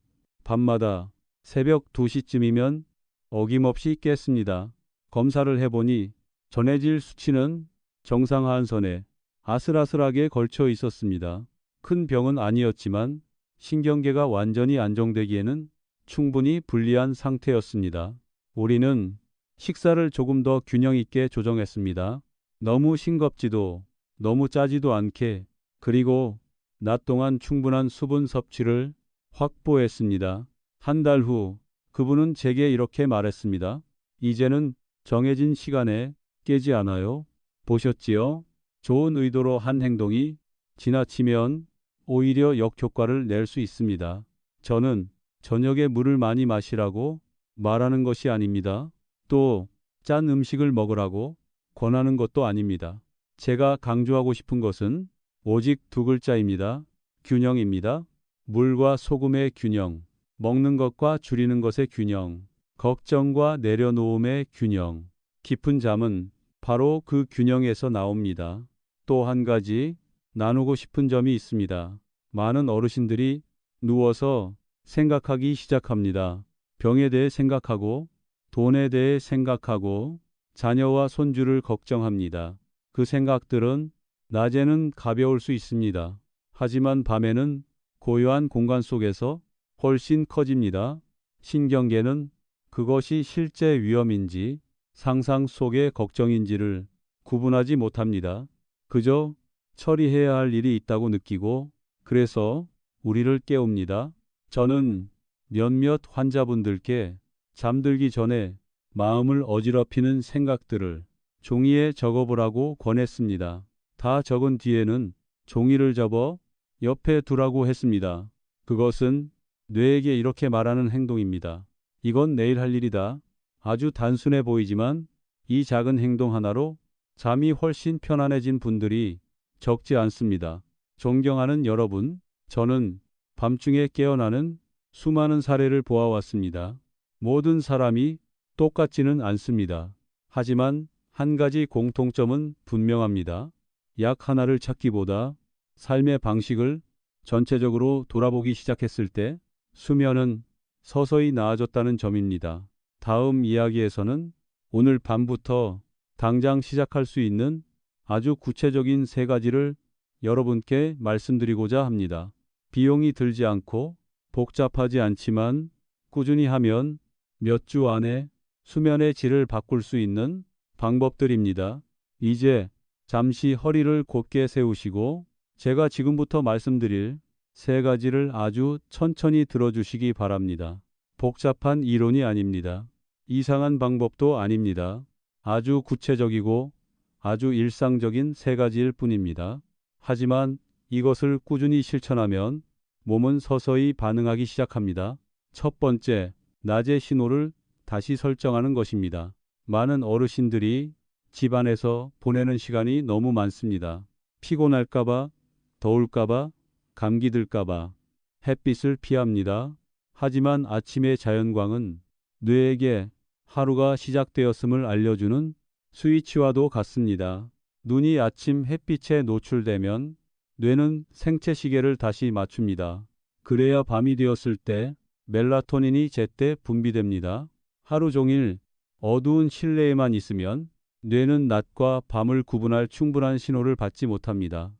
S3: 밤마다 새벽 2시쯤이면 어김없이 깼습니다. 검사를 해보니 전해질 수치는 정상하한선에 아슬아슬하게 걸쳐 있었습니다. 큰 병은 아니었지만 신경계가 완전히 안정되기에는 충분히 불리한 상태였습니다. 우리는 식사를 조금 더 균형 있게 조정했습니다. 너무 싱겁지도 너무 짜지도 않게, 그리고 낮 동안 충분한 수분 섭취를 확보했습니다. 한 달 후 그분은 제게 이렇게 말했습니다. 이제는 정해진 시간에 깨지 않아요. 보셨지요? 좋은 의도로 한 행동이 지나치면 오히려 역효과를 낼 수 있습니다. 저는 저녁에 물을 많이 마시라고 말하는 것이 아닙니다. 또 짠 음식을 먹으라고 권하는 것도 아닙니다. 제가 강조하고 싶은 것은 오직 두 글자입니다. 균형입니다. 물과 소금의 균형, 먹는 것과 줄이는 것의 균형, 걱정과 내려놓음의 균형. 깊은 잠은 바로 그 균형에서 나옵니다. 또 한 가지 나누고 싶은 점이 있습니다. 많은 어르신들이 누워서 생각하기 시작합니다. 병에 대해 생각하고, 돈에 대해 생각하고, 자녀와 손주를 걱정합니다. 그 생각들은 낮에는 가벼울 수 있습니다. 하지만 밤에는 고요한 공간 속에서 훨씬 커집니다. 신경계는 그것이 실제 위험인지 상상 속의 걱정인지를 구분하지 못합니다. 그저 처리해야 할 일이 있다고 느끼고, 그래서 우리를 깨웁니다. 저는 몇몇 환자분들께 잠들기 전에 마음을 어지럽히는 생각들을 종이에 적어보라고 권했습니다. 다 적은 뒤에는 종이를 접어 옆에 두라고 했습니다. 그것은 뇌에게 이렇게 말하는 행동입니다. 이건 내일 할 일이다. 아주 단순해 보이지만 이 작은 행동 하나로 잠이 훨씬 편안해진 분들이 적지 않습니다. 존경하는 여러분, 저는 밤중에 깨어나는 수많은 사례를 보아왔습니다. 모든 사람이 똑같지는 않습니다. 하지만 한 가지 공통점은 분명합니다. 약 하나를 찾기보다 삶의 방식을 전체적으로 돌아보기 시작했을 때 수면은 서서히 나아졌다는 점입니다. 다음 이야기에서는 오늘 밤부터 당장 시작할 수 있는 아주 구체적인 3가지를 여러분께 말씀드리고자 합니다. 비용이 들지 않고 복잡하지 않지만 꾸준히 하면 몇 주 안에 수면의 질을 바꿀 수 있는 방법들입니다. 이제 잠시 허리를 곧게 세우시고 제가 지금부터 말씀드릴 3가지를 아주 천천히 들어주시기 바랍니다. 복잡한 이론이 아닙니다. 이상한 방법도 아닙니다. 아주 구체적이고 아주 일상적인 3가지일 뿐입니다. 하지만 이것을 꾸준히 실천하면 몸은 서서히 반응하기 시작합니다. 첫 번째, 낮의 신호를 다시 설정하는 것입니다. 많은 어르신들이 집안에서 보내는 시간이 너무 많습니다. 피곤할까봐, 더울까봐, 감기 들까봐 햇빛을 피합니다. 하지만 아침의 자연광은 뇌에게 하루가 시작되었음을 알려주는 스위치와도 같습니다. 눈이 아침 햇빛에 노출되면 뇌는 생체 시계를 다시 맞춥니다. 그래야 밤이 되었을 때 멜라토닌이 제때 분비됩니다. 하루 종일 어두운 실내에만 있으면 뇌는 낮과 밤을 구분할 충분한 신호를 받지 못합니다.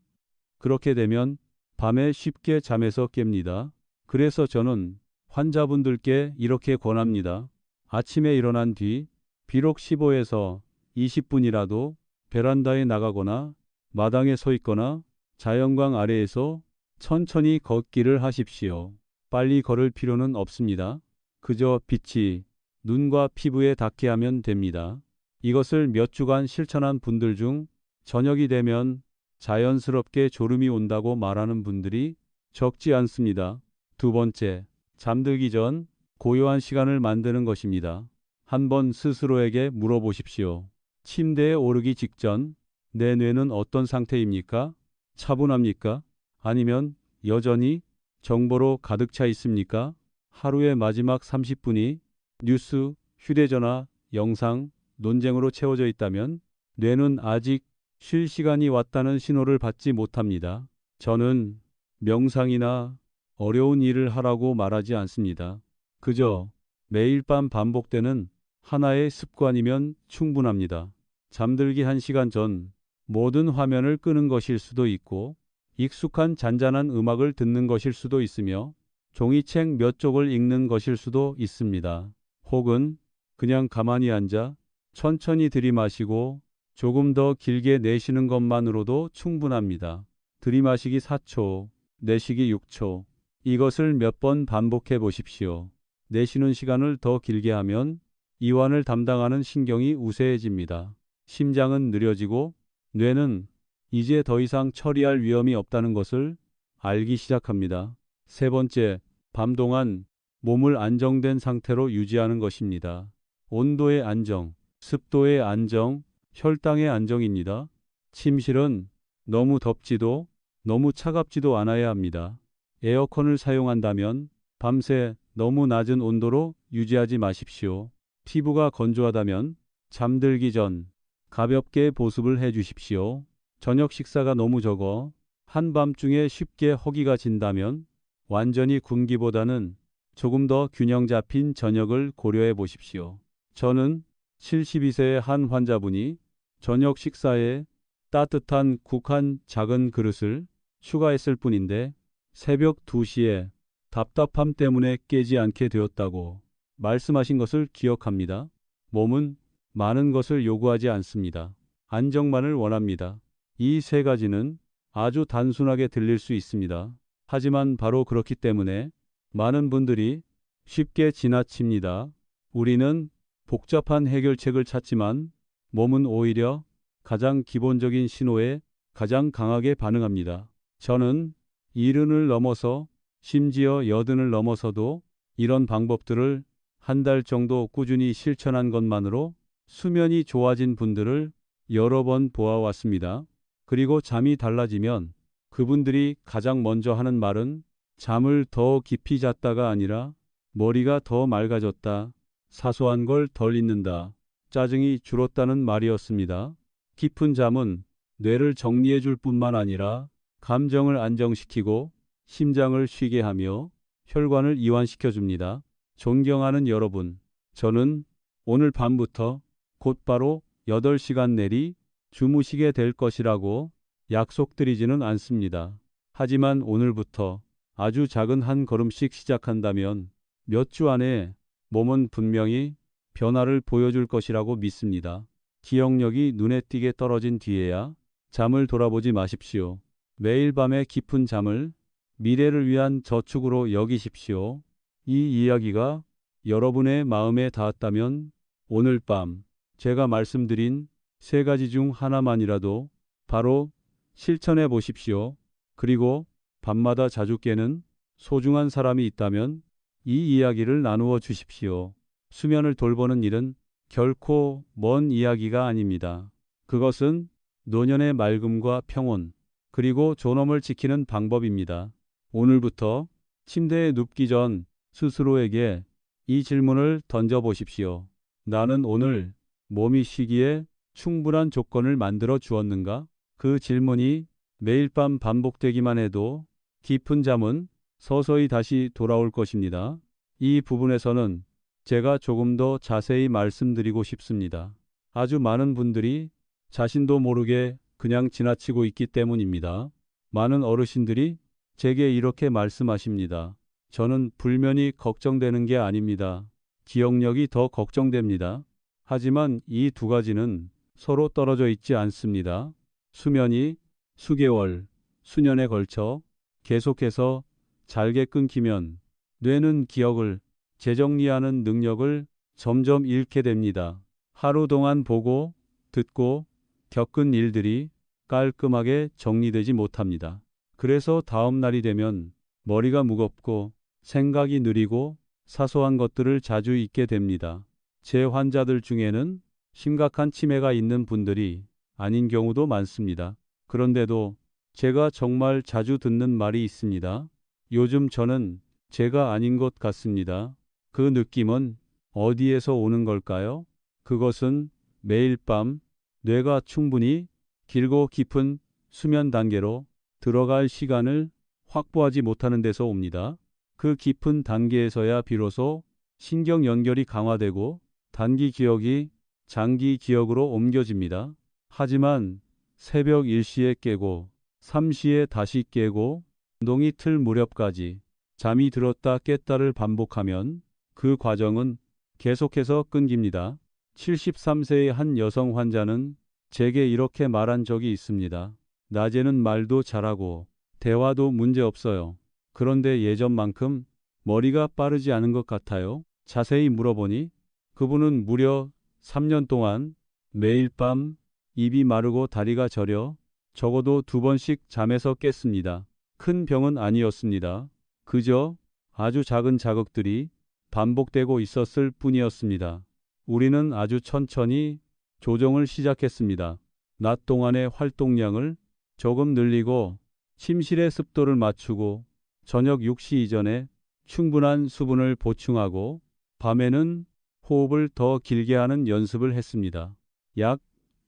S3: 그렇게 되면 밤에 쉽게 잠에서 깹니다. 그래서 저는 환자분들께 이렇게 권합니다. 아침에 일어난 뒤 비록 15에서 20분이라도 베란다에 나가거나 마당에 서 있거나 자연광 아래에서 천천히 걷기를 하십시오. 빨리 걸을 필요는 없습니다. 그저 빛이 눈과 피부에 닿게 하면 됩니다. 이것을 몇 주간 실천한 분들 중 저녁이 되면 자연스럽게 졸음이 온다고 말하는 분들이 적지 않습니다. 두 번째, 잠들기 전 고요한 시간을 만드는 것입니다. 한번 스스로에게 물어보십시오. 침대에 오르기 직전 내 뇌는 어떤 상태입니까? 차분합니까? 아니면 여전히 정보로 가득 차 있습니까? 하루의 마지막 30분이 뉴스, 휴대전화, 영상, 논쟁으로 채워져 있다면 뇌는 아직 쉴 시간이 왔다는 신호를 받지 못합니다. 저는 명상이나 어려운 일을 하라고 말하지 않습니다. 그저 매일 밤 반복되는 하나의 습관이면 충분합니다. 잠들기 1시간 전 모든 화면을 끄는 것일 수도 있고, 익숙한 잔잔한 음악을 듣는 것일 수도 있으며, 종이책 몇 쪽을 읽는 것일 수도 있습니다. 혹은 그냥 가만히 앉아 천천히 들이마시고 조금 더 길게 내쉬는 것만으로도 충분합니다. 들이마시기 4초, 내쉬기 6초. 이것을 몇 번 반복해 보십시오. 내쉬는 시간을 더 길게 하면 이완을 담당하는 신경이 우세해집니다. 심장은 느려지고 뇌는 이제 더 이상 처리할 위험이 없다는 것을 알기 시작합니다. 세 번째, 밤 동안 몸을 안정된 상태로 유지하는 것입니다. 온도의 안정, 습도의 안정, 혈당의 안정입니다. 침실은 너무 덥지도 너무 차갑지도 않아야 합니다. 에어컨을 사용한다면 밤새 너무 낮은 온도로 유지하지 마십시오. 피부가 건조하다면 잠들기 전 가볍게 보습을 해 주십시오. 저녁 식사가 너무 적어 한밤중에 쉽게 허기가 진다면 완전히 굶기보다는 조금 더 균형 잡힌 저녁을 고려해 보십시오. 저는 72세의 한 환자분이 저녁 식사에 따뜻한 국 한 작은 그릇을 추가했을 뿐인데 새벽 2시에 답답함 때문에 깨지 않게 되었다고 말씀하신 것을 기억합니다. 몸은 많은 것을 요구하지 않습니다. 안정만을 원합니다. 이 세 가지는 아주 단순하게 들릴 수 있습니다. 하지만 바로 그렇기 때문에 많은 분들이 쉽게 지나칩니다. 우리는 복잡한 해결책을 찾지만 몸은 오히려 가장 기본적인 신호에 가장 강하게 반응합니다. 저는 70을 넘어서 심지어 80을 넘어서도 이런 방법들을 한 달 정도 꾸준히 실천한 것만으로 수면이 좋아진 분들을 여러 번 보아왔습니다. 그리고 잠이 달라지면 그분들이 가장 먼저 하는 말은 잠을 더 깊이 잤다가 아니라 머리가 더 맑아졌다, 사소한 걸 덜 잊는다, 짜증이 줄었다는 말이었습니다. 깊은 잠은 뇌를 정리해 줄 뿐만 아니라 감정을 안정시키고 심장을 쉬게 하며 혈관을 이완시켜 줍니다. 존경하는 여러분, 저는 오늘 밤부터 곧바로 8시간 내리 주무시게 될 것이라고 약속드리지는 않습니다. 하지만 오늘부터 아주 작은 한 걸음씩 시작한다면 몇 주 안에 몸은 분명히 변화를 보여줄 것이라고 믿습니다. 기억력이 눈에 띄게 떨어진 뒤에야 잠을 돌아보지 마십시오. 매일 밤의 깊은 잠을 미래를 위한 저축으로 여기십시오. 이 이야기가 여러분의 마음에 닿았다면 오늘 밤 제가 말씀드린 세 가지 중 하나만이라도 바로 실천해 보십시오. 그리고 밤마다 자주 깨는 소중한 사람이 있다면 이 이야기를 나누어 주십시오. 수면을 돌보는 일은 결코 먼 이야기가 아닙니다. 그것은 노년의 맑음과 평온, 그리고 존엄을 지키는 방법입니다. 오늘부터 침대에 눕기 전 스스로에게 이 질문을 던져보십시오. 나는 오늘 몸이 쉬기에 충분한 조건을 만들어 주었는가? 그 질문이 매일 밤 반복되기만 해도 깊은 잠은 서서히 다시 돌아올 것입니다. 이 부분에서는 제가 조금 더 자세히 말씀드리고 싶습니다. 아주 많은 분들이 자신도 모르게 그냥 지나치고 있기 때문입니다. 많은 어르신들이 제게 이렇게 말씀하십니다. 저는 불면이 걱정되는 게 아닙니다. 기억력이 더 걱정됩니다. 하지만 이 두 가지는 서로 떨어져 있지 않습니다. 수면이 수개월, 수년에 걸쳐 계속해서 잘게 끊기면 뇌는 기억을 재정리하는 능력을 점점 잃게 됩니다. 하루 동안 보고, 듣고, 겪은 일들이 깔끔하게 정리되지 못합니다. 그래서 다음 날이 되면 머리가 무겁고 생각이 느리고 사소한 것들을 자주 잊게 됩니다. 제 환자들 중에는 심각한 치매가 있는 분들이 아닌 경우도 많습니다. 그런데도 제가 정말 자주 듣는 말이 있습니다. 요즘 저는 제가 아닌 것 같습니다. 그 느낌은 어디에서 오는 걸까요? 그것은 매일 밤 뇌가 충분히 길고 깊은 수면 단계로 들어갈 시간을 확보하지 못하는 데서 옵니다. 그 깊은 단계에서야 비로소 신경 연결이 강화되고 단기 기억이 장기 기억으로 옮겨집니다. 하지만 새벽 1시에 깨고 3시에 다시 깨고 운동이 틀 무렵까지 잠이 들었다 깼다를 반복하면 그 과정은 계속해서 끊깁니다. 73세의 한 여성 환자는 제게 이렇게 말한 적이 있습니다. 낮에는 말도 잘하고 대화도 문제 없어요. 그런데 예전만큼 머리가 빠르지 않은 것 같아요. 자세히 물어보니 그분은 무려 3년 동안 매일 밤 입이 마르고 다리가 저려 적어도 2번씩 잠에서 깼습니다. 큰 병은 아니었습니다. 그저 아주 작은 자극들이 반복되고 있었을 뿐이었습니다. 우리는 아주 천천히 조정을 시작했습니다. 낮 동안의 활동량을 조금 늘리고 침실의 습도를 맞추고 저녁 6시 이전에 충분한 수분을 보충하고 밤에는 호흡을 더 길게 하는 연습을 했습니다. 약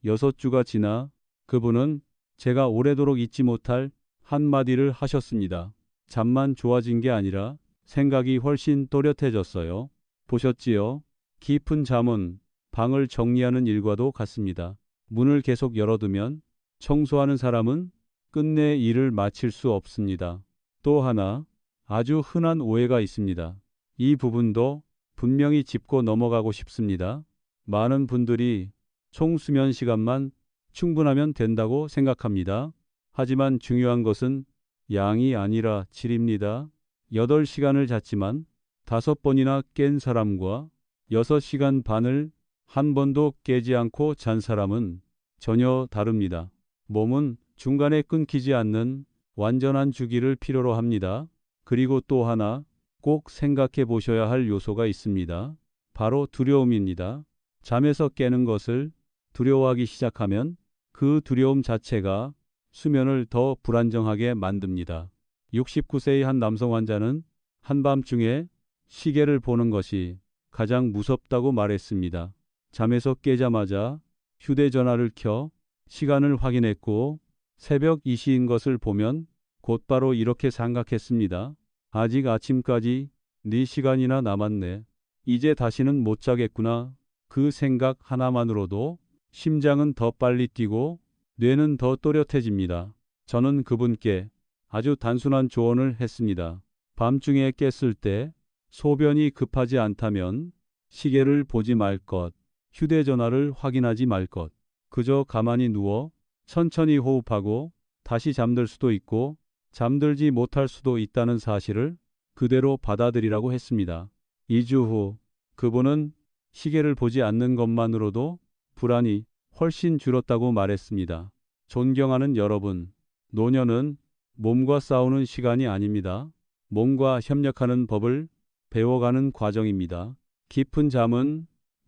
S3: 6주가 지나 그분은 제가 오래도록 잊지 못할 한마디를 하셨습니다. 잠만 좋아진 게 아니라 생각이 훨씬 또렷해졌어요. 보셨지요? 깊은 잠은 방을 정리하는 일과도 같습니다. 문을 계속 열어두면 청소하는 사람은 끝내 일을 마칠 수 없습니다. 또 하나 아주 흔한 오해가 있습니다. 이 부분도 분명히 짚고 넘어가고 싶습니다. 많은 분들이 총 수면 시간만 충분하면 된다고 생각합니다. 하지만 중요한 것은 양이 아니라 질입니다. 8시간을 잤지만 5번이나 깬 사람과 6시간 반을 한 번도 깨지 않고 잔 사람은 전혀 다릅니다. 몸은 중간에 끊기지 않는 완전한 주기를 필요로 합니다. 그리고 또 하나 꼭 생각해 보셔야 할 요소가 있습니다. 바로 두려움입니다. 잠에서 깨는 것을 두려워하기 시작하면 그 두려움 자체가 수면을 더 불안정하게 만듭니다. 69세의 한 남성 환자는 한밤중에 시계를 보는 것이 가장 무섭다고 말했습니다. 잠에서 깨자마자 휴대전화를 켜 시간을 확인했고 새벽 2시인 것을 보면 곧바로 이렇게 생각했습니다. 아직 아침까지 4시간이나 남았네. 이제 다시는 못 자겠구나. 그 생각 하나만으로도 심장은 더 빨리 뛰고 뇌는 더 또렷해집니다. 저는 그분께 아주 단순한 조언을 했습니다. 밤중에 깼을 때 소변이 급하지 않다면 시계를 보지 말 것, 휴대전화를 확인하지 말 것, 그저 가만히 누워 천천히 호흡하고 다시 잠들 수도 있고 잠들지 못할 수도 있다는 사실을 그대로 받아들이라고 했습니다. 2주 후 그분은 시계를 보지 않는 것만으로도 불안이 훨씬 줄었다고 말했습니다. 존경하는 여러분, 노년은 몸과 싸우는 시간이 아닙니다. 몸과 협력하는 법을 배워가는 과정입니다. 깊은 잠은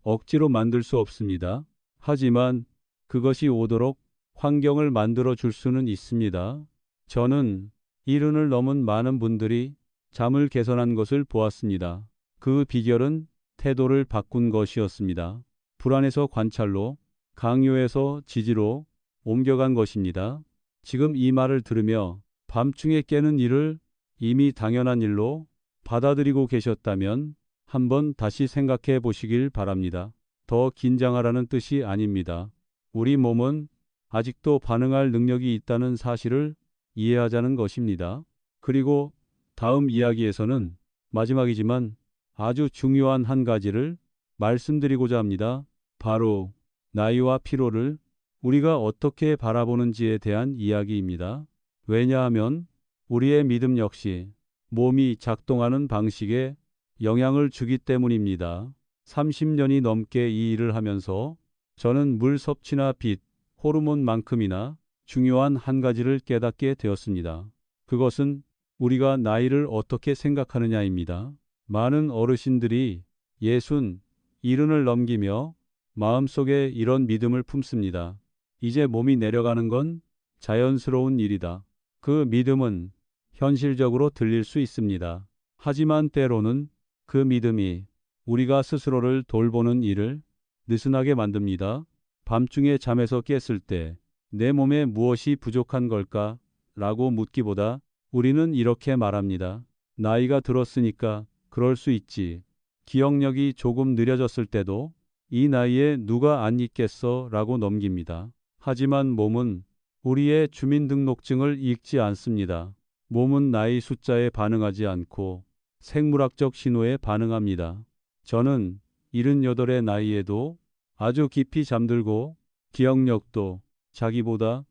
S3: 억지로 만들 수 없습니다. 하지만 그것이 오도록 환경을 만들어 줄 수는 있습니다. 저는 70을 넘은 많은 분들이 잠을 개선한 것을 보았습니다. 그 비결은 태도를 바꾼 것이었습니다. 불안에서 관찰로, 강요에서 지지로 옮겨간 것입니다. 지금 이 말을 들으며 밤중에 깨는 일을 이미 당연한 일로 받아들이고 계셨다면 한번 다시 생각해 보시길 바랍니다. 더 긴장하라는 뜻이 아닙니다. 우리 몸은 아직도 반응할 능력이 있다는 사실을 이해하자는 것입니다. 그리고 다음 이야기에서는 마지막이지만 아주 중요한 한 가지를 말씀드리고자 합니다. 바로 나이와 피로를 우리가 어떻게 바라보는지에 대한 이야기입니다. 왜냐하면 우리의 믿음 역시 몸이 작동하는 방식에 영향을 주기 때문입니다. 30년이 넘게 이 일을 하면서 저는 물 섭취나 빛, 호르몬만큼이나 중요한 한 가지를 깨닫게 되었습니다. 그것은 우리가 나이를 어떻게 생각하느냐입니다. 많은 어르신들이 60, 70을 넘기며 마음속에 이런 믿음을 품습니다. 이제 몸이 내려가는 건 자연스러운 일이다. 그 믿음은 현실적으로 들릴 수 있습니다. 하지만 때로는 그 믿음이 우리가 스스로를 돌보는 일을 느슨하게 만듭니다. 밤중에 잠에서 깼을 때 내 몸에 무엇이 부족한 걸까? 라고 묻기보다 우리는 이렇게 말합니다. 나이가 들었으니까 그럴 수 있지. 기억력이 조금 느려졌을 때도 이 나이에 누가 안 잊겠어? 라고 넘깁니다. 하지만 몸은 우리의 주민등록증을 읽지 않습니다. 몸은 나이 숫자에 반응하지 않고 생물학적 신호에 반응합니다. 저는 78의 나이에도 아주 깊이 잠들고 기억력도 자기보다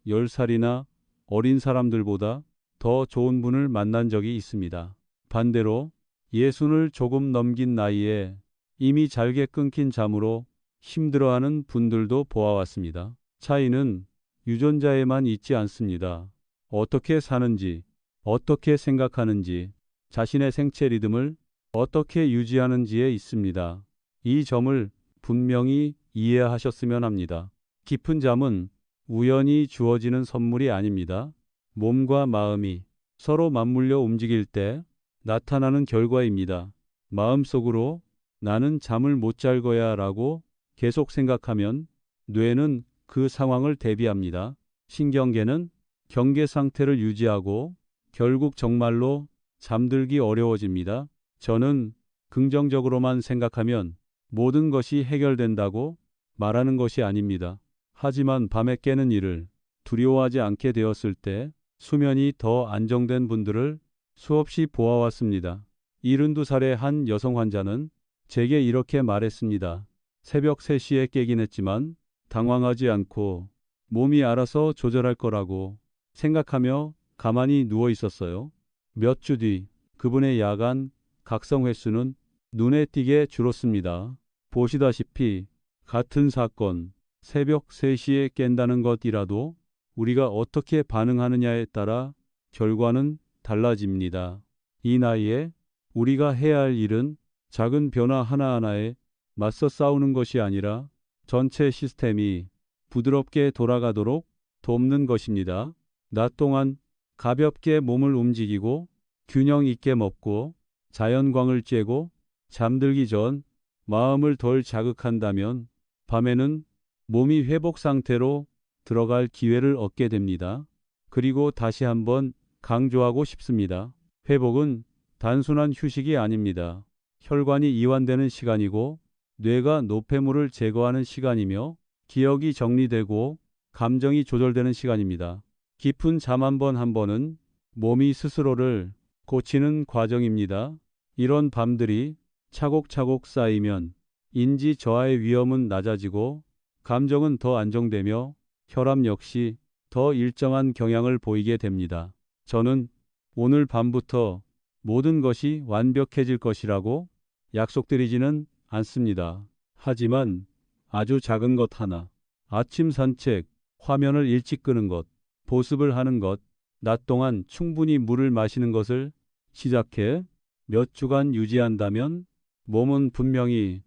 S3: 10살이나 어린 사람들보다 더 좋은 분을 만난 적이 있습니다. 반대로 60을 조금 넘긴 나이에 이미 잘게 끊긴 잠으로 힘들어하는 분들도 보아왔습니다. 차이는 유전자에만 있지 않습니다. 어떻게 사는지, 어떻게 생각하는지, 자신의 생체 리듬을 어떻게 유지하는지에 있습니다. 이 점을 분명히 이해하셨으면 합니다. 깊은 잠은 우연히 주어지는 선물이 아닙니다. 몸과 마음이 서로 맞물려 움직일 때 나타나는 결과입니다. 마음속으로 나는 잠을 못 잘 거야 라고 계속 생각하면 뇌는 그 상황을 대비합니다. 신경계는 경계 상태를 유지하고 결국 정말로 잠들기 어려워집니다. 저는 긍정적으로만 생각하면 모든 것이 해결된다고 말하는 것이 아닙니다. 하지만 밤에 깨는 일을 두려워하지 않게 되었을 때 수면이 더 안정된 분들을 수없이 보아왔습니다. 72살의 한 여성 환자는 제게 이렇게 말했습니다. 새벽 3시에 깨긴 했지만 당황하지 않고 몸이 알아서 조절할 거라고 생각하며 가만히 누워 있었어요. 몇 주 뒤 그분의 야간 각성 횟수는 눈에 띄게 줄었습니다. 보시다시피 같은 사건, 새벽 3시에 깬다는 것이라도 우리가 어떻게 반응하느냐에 따라 결과는 달라집니다. 이 나이에 우리가 해야 할 일은 작은 변화 하나하나에 맞서 싸우는 것이 아니라 전체 시스템이 부드럽게 돌아가도록 돕는 것입니다. 낮 동안 가볍게 몸을 움직이고 균형 있게 먹고 자연광을 쬐고 잠들기 전 마음을 덜 자극한다면 밤에는 몸이 회복 상태로 들어갈 기회를 얻게 됩니다. 그리고 다시 한번 강조하고 싶습니다. 회복은 단순한 휴식이 아닙니다. 혈관이 이완되는 시간이고 뇌가 노폐물을 제거하는 시간이며 기억이 정리되고 감정이 조절되는 시간입니다. 깊은 잠 한 번은 몸이 스스로를 고치는 과정입니다. 이런 밤들이 차곡차곡 쌓이면 인지 저하의 위험은 낮아지고 감정은 더 안정되며 혈압 역시 더 일정한 경향을 보이게 됩니다. 저는 오늘 밤부터 모든 것이 완벽해질 것이라고 약속드리지는 않습니다. 하지만 아주 작은 것 하나, 아침 산책, 화면을 일찍 끄는 것, 보습을 하는 것, 낮 동안 충분히 물을 마시는 것을 시작해 몇 주간 유지한다면 몸은 분명히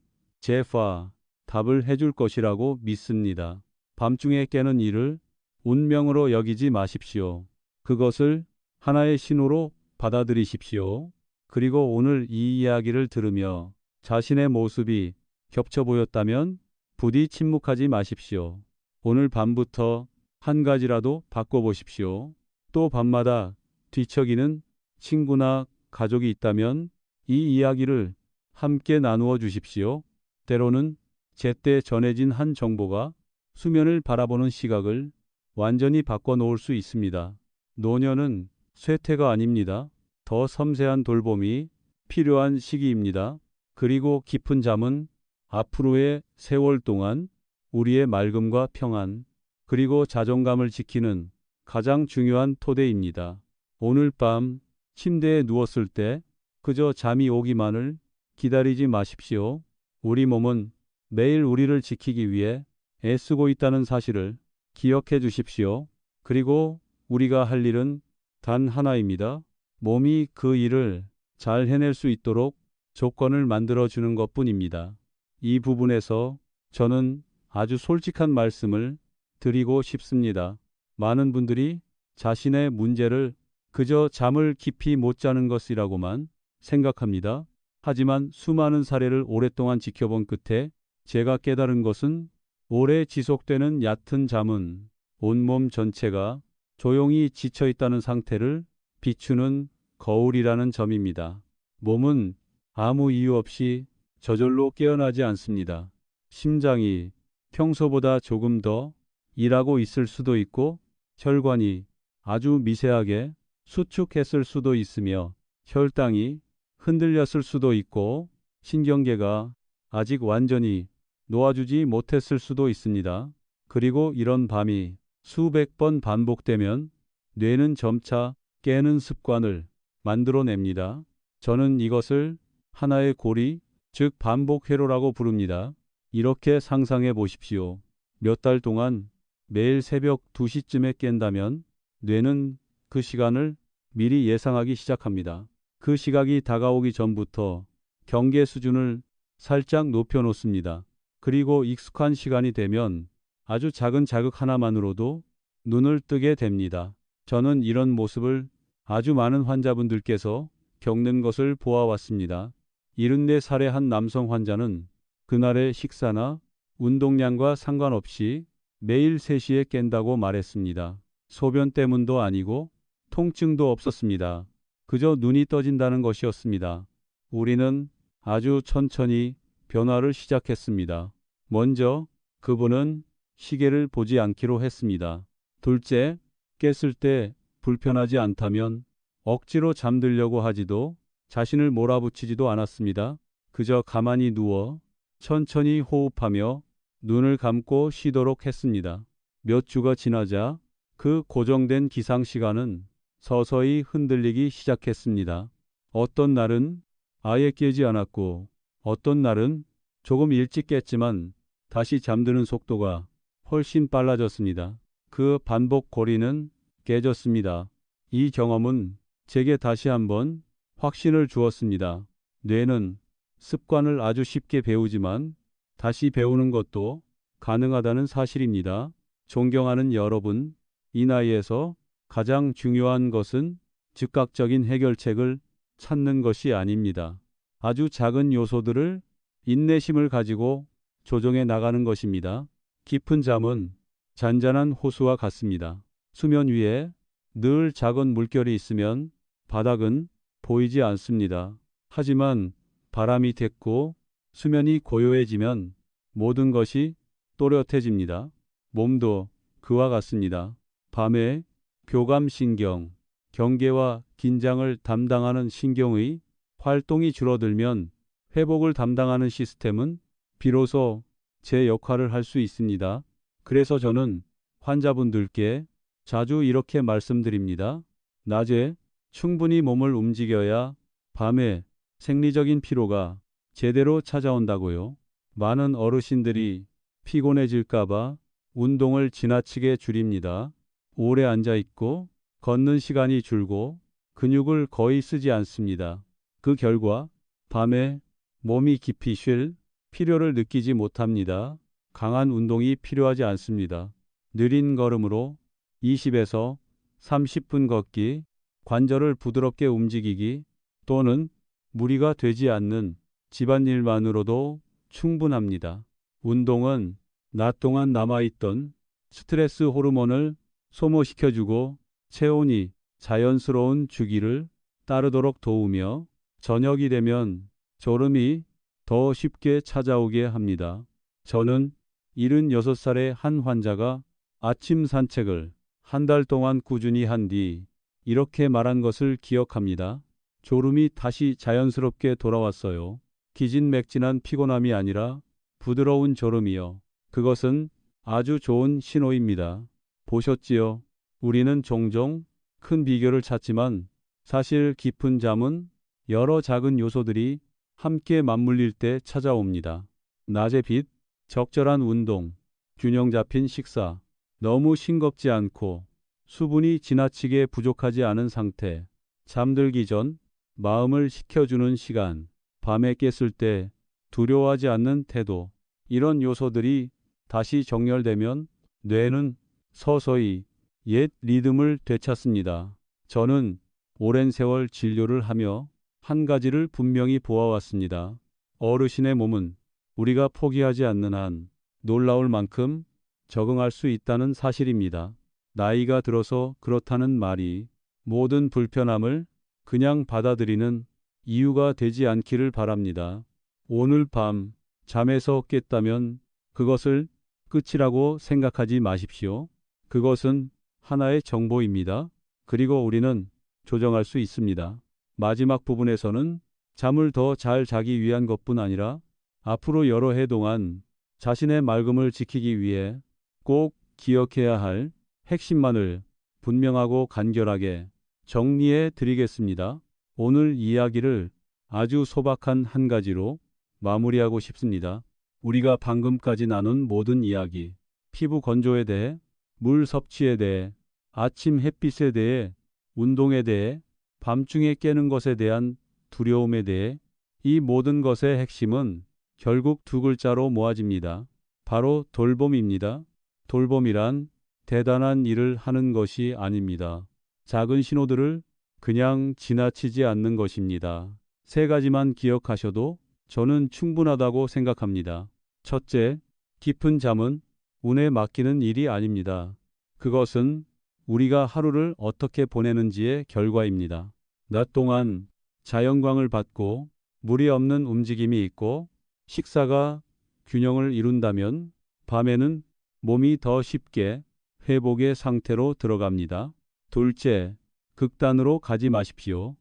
S3: 답을 해줄 것이라고 믿습니다. 밤중에 깨는 일을 운명으로 여기지 마십시오. 그것을 하나의 신호로 받아들이십시오. 그리고 오늘 이 이야기를 들으며 자신의 모습이 겹쳐 보였다면 부디 침묵하지 마십시오. 오늘 밤부터 한 가지라도 바꿔보십시오. 또 밤마다 뒤척이는 친구나 가족이 있다면 이 이야기를 함께 나누어 주십시오. 때로는 제때 전해진 한 정보가 수면을 바라보는 시각을 완전히 바꿔놓을 수 있습니다. 노년은 쇠퇴가 아닙니다. 더 섬세한 돌봄이 필요한 시기입니다. 그리고 깊은 잠은 앞으로의 세월 동안 우리의 맑음과 평안, 그리고 자존감을 지키는 가장 중요한 토대입니다. 오늘 밤 침대에 누웠을 때 그저 잠이 오기만을 기다리지 마십시오. 우리 몸은 매일 우리를 지키기 위해 애쓰고 있다는 사실을 기억해 주십시오. 그리고 우리가 할 일은 단 하나입니다. 몸이 그 일을 잘 해낼 수 있도록 조건을 만들어 주는 것뿐입니다. 이 부분에서 저는 아주 솔직한 말씀을 드리고 싶습니다. 많은 분들이 자신의 문제를 그저 잠을 깊이 못 자는 것이라고만 생각합니다. 하지만 수많은 사례를 오랫동안 지켜본 끝에 제가 깨달은 것은 오래 지속되는 얕은 잠은 온몸 전체가 조용히 지쳐 있다는 상태를 비추는 거울이라는 점입니다. 몸은 아무 이유 없이 저절로 깨어나지 않습니다. 심장이 평소보다 조금 더 일하고 있을 수도 있고, 혈관이 아주 미세하게 수축했을 수도 있으며, 혈당이 흔들렸을 수도 있고, 신경계가 아직 완전히 놓아주지 못했을 수도 있습니다. 그리고 이런 밤이 수백 번 반복되면 뇌는 점차 깨는 습관을 만들어냅니다. 저는 이것을 하나의 고리, 즉 반복 회로라고 부릅니다. 이렇게 상상해 보십시오. 몇 달 동안 매일 새벽 2시쯤에 깬다면 뇌는 그 시간을 미리 예상하기 시작합니다. 그 시각이 다가오기 전부터 경계 수준을 살짝 높여 놓습니다. 그리고 익숙한 시간이 되면 아주 작은 자극 하나만으로도 눈을 뜨게 됩니다. 저는 이런 모습을 아주 많은 환자분들께서 겪는 것을 보아왔습니다. 74살의 한 남성 환자는 그날의 식사나 운동량과 상관없이 매일 3시에 깬다고 말했습니다. 소변 때문도 아니고 통증도 없었습니다. 그저 눈이 떠진다는 것이었습니다. 우리는 아주 천천히 변화를 시작했습니다. 먼저 그분은 시계를 보지 않기로 했습니다. 둘째, 깼을 때 불편하지 않다면 억지로 잠들려고 하지도 자신을 몰아붙이지도 않았습니다. 그저 가만히 누워 천천히 호흡하며 눈을 감고 쉬도록 했습니다. 몇 주가 지나자 그 고정된 기상 시간은 서서히 흔들리기 시작했습니다. 어떤 날은 아예 깨지 않았고, 어떤 날은 조금 일찍 깼지만 다시 잠드는 속도가 훨씬 빨라졌습니다. 그 반복 고리는 깨졌습니다. 이 경험은 제게 다시 한번 확신을 주었습니다. 뇌는 습관을 아주 쉽게 배우지만 다시 배우는 것도 가능하다는 사실입니다. 존경하는 여러분, 이 나이에서 가장 중요한 것은 즉각적인 해결책을 찾는 것이 아닙니다. 아주 작은 요소들을 인내심을 가지고 조정해 나가는 것입니다. 깊은 잠은 잔잔한 호수와 같습니다. 수면 위에 늘 작은 물결이 있으면 바닥은 보이지 않습니다. 하지만 바람이 됐고 수면이 고요해지면 모든 것이 또렷해집니다. 몸도 그와 같습니다. 밤에 교감신경, 경계와 긴장을 담당하는 신경의 활동이 줄어들면 회복을 담당하는 시스템은 비로소 제 역할을 할 수 있습니다. 그래서 저는 환자분들께 자주 이렇게 말씀드립니다. 낮에 충분히 몸을 움직여야 밤에 생리적인 피로가 제대로 찾아온다고요. 많은 어르신들이 피곤해질까봐 운동을 지나치게 줄입니다. 오래 앉아 있고 걷는 시간이 줄고 근육을 거의 쓰지 않습니다. 그 결과 밤에 몸이 깊이 쉴 필요를 느끼지 못합니다. 강한 운동이 필요하지 않습니다. 느린 걸음으로 20에서 30분 걷기, 관절을 부드럽게 움직이기 또는 무리가 되지 않는 집안일만으로도 충분합니다. 운동은 낮 동안 남아있던 스트레스 호르몬을 소모시켜주고 체온이 자연스러운 주기를 따르도록 도우며 저녁이 되면 졸음이 더 쉽게 찾아오게 합니다. 저는 76살의 한 환자가 아침 산책을 한 달 동안 꾸준히 한 뒤 이렇게 말한 것을 기억합니다. 졸음이 다시 자연스럽게 돌아왔어요. 기진맥진한 피곤함이 아니라 부드러운 졸음이요. 그것은 아주 좋은 신호입니다. 보셨지요? 우리는 종종 큰 비결을 찾지만 사실 깊은 잠은 여러 작은 요소들이 함께 맞물릴 때 찾아옵니다. 낮의 빛, 적절한 운동, 균형 잡힌 식사, 너무 싱겁지 않고 수분이 지나치게 부족하지 않은 상태, 잠들기 전 마음을 식혀주는 시간, 밤에 깼을 때 두려워하지 않는 태도, 이런 요소들이 다시 정렬되면 뇌는 서서히 옛 리듬을 되찾습니다. 저는 오랜 세월 진료를 하며 한 가지를 분명히 보아왔습니다. 어르신의 몸은 우리가 포기하지 않는 한 놀라울 만큼 적응할 수 있다는 사실입니다. 나이가 들어서 그렇다는 말이 모든 불편함을 그냥 받아들이는 이유가 되지 않기를 바랍니다. 오늘 밤 잠에서 깼다면 그것을 끝이라고 생각하지 마십시오. 그것은 하나의 정보입니다. 그리고 우리는 조정할 수 있습니다. 마지막 부분에서는 잠을 더 잘 자기 위한 것뿐 아니라 앞으로 여러 해 동안 자신의 맑음을 지키기 위해 꼭 기억해야 할 핵심만을 분명하고 간결하게 정리해 드리겠습니다. 오늘 이야기를 아주 소박한 한 가지로 마무리하고 싶습니다. 우리가 방금까지 나눈 모든 이야기, 피부 건조에 대해, 물 섭취에 대해, 아침 햇빛에 대해, 운동에 대해, 밤중에 깨는 것에 대한 두려움에 대해, 이 모든 것의 핵심은 결국 두 글자로 모아집니다. 바로 돌봄입니다. 돌봄이란 대단한 일을 하는 것이 아닙니다. 작은 신호들을 그냥 지나치지 않는 것입니다. 세 가지만 기억하셔도 저는 충분하다고 생각합니다. 첫째, 깊은 잠은 운에 맡기는 일이 아닙니다. 그것은 우리가 하루를 어떻게 보내는지의 결과입니다. 낮 동안 자연광을 받고 무리 없는 움직임이 있고 식사가 균형을 이룬다면 밤에는 몸이 더 쉽게 회복의 상태로 들어갑니다. 둘째, 극단으로 가지 마십시오.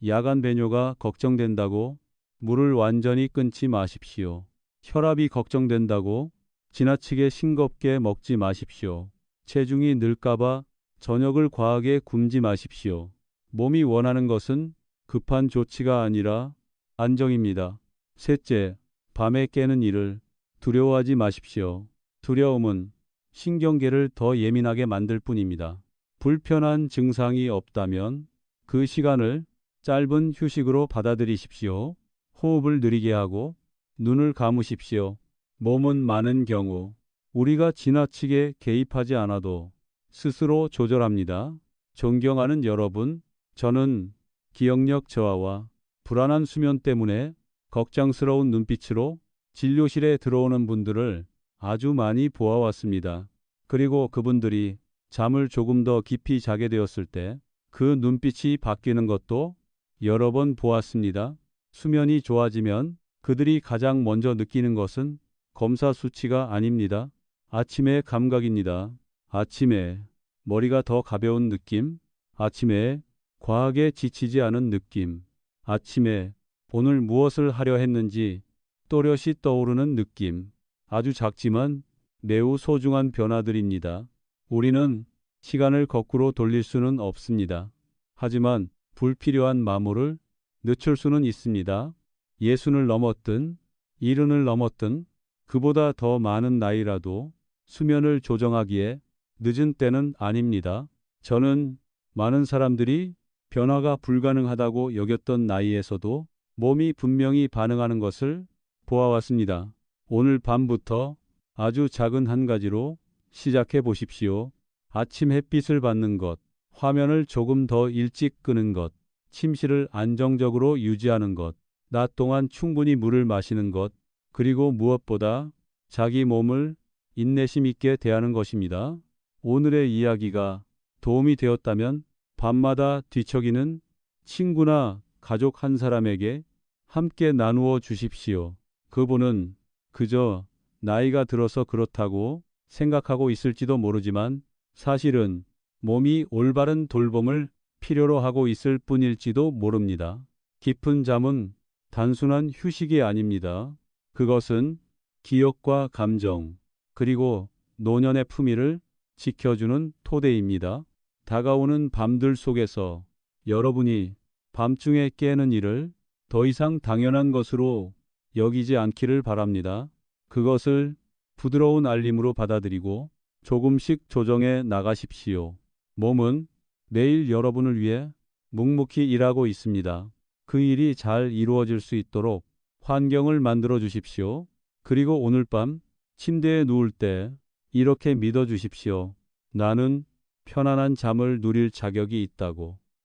S3: 야간 배뇨가 걱정된다고 물을 완전히 끊지 마십시오. 혈압이 걱정된다고 지나치게 싱겁게 먹지 마십시오. 체중이 늘까봐 저녁을 과하게 굶지 마십시오. 몸이 원하는 것은 급한 조치가 아니라 안정입니다. 셋째, 밤에 깨는 일을 두려워하지 마십시오. 두려움은 신경계를 더 예민하게 만들 뿐입니다. 불편한 증상이 없다면 그 시간을 짧은 휴식으로 받아들이십시오. 호흡을 느리게 하고 눈을 감으십시오. 몸은 많은 경우 우리가 지나치게 개입하지 않아도 스스로 조절합니다. 존경하는 여러분, 저는 기억력 저하와 불안한 수면 때문에 걱정스러운 눈빛으로 진료실에 들어오는 분들을 아주 많이 보아왔습니다. 그리고 그분들이 잠을 조금 더 깊이 자게 되었을 때 그 눈빛이 바뀌는 것도 여러 번 보았습니다. 수면이 좋아지면 그들이 가장 먼저 느끼는 것은 검사 수치가 아닙니다. 아침의 감각입니다. 아침에 머리가 더 가벼운 느낌, 아침에 과하게 지치지 않은 느낌, 아침에 오늘 무엇을 하려 했는지 또렷이 떠오르는 느낌, 아주 작지만 매우 소중한 변화들입니다. 우리는 시간을 거꾸로 돌릴 수는 없습니다. 하지만 불필요한 마모를 늦출 수는 있습니다. 60을 넘었든 70을 넘었든 그보다 더 많은 나이라도 수면을 조정하기에 늦은 때는 아닙니다. 저는 많은 사람들이 변화가 불가능하다고 여겼던 나이에서도 몸이 분명히 반응하는 것을 보아왔습니다. 오늘 밤부터 아주 작은 한 가지로 시작해 보십시오. 아침 햇빛을 받는 것, 화면을 조금 더 일찍 끄는 것, 침실을 안정적으로 유지하는 것, 낮 동안 충분히 물을 마시는 것, 그리고 무엇보다 자기 몸을 인내심 있게 대하는 것입니다. 오늘의 이야기가 도움이 되었다면 밤마다 뒤척이는 친구나 가족 한 사람에게 함께 나누어 주십시오. 그분은 그저 나이가 들어서 그렇다고 생각하고 있을지도 모르지만 사실은 몸이 올바른 돌봄을 필요로 하고 있을 뿐일지도 모릅니다. 깊은 잠은 단순한 휴식이 아닙니다. 그것은 기억과 감정, 그리고 노년의 품위를 지켜주는 토대입니다. 다가오는 밤들 속에서 여러분이 밤중에 깨는 일을 더 이상 당연한 것으로 여기지 않기를 바랍니다. 그것을 부드러운 알림으로 받아들이고 조금씩 조정해 나가십시오. 몸은 매일 여러분을 위해 묵묵히 일하고 있습니다. 그 일이 잘 이루어질 수 있도록 환경을 만들어 주십시오. 그리고 오늘 밤 침대에 누울 때 이렇게 믿어 주십시오. 나는 편안한 잠을 누릴 자격이 있다고.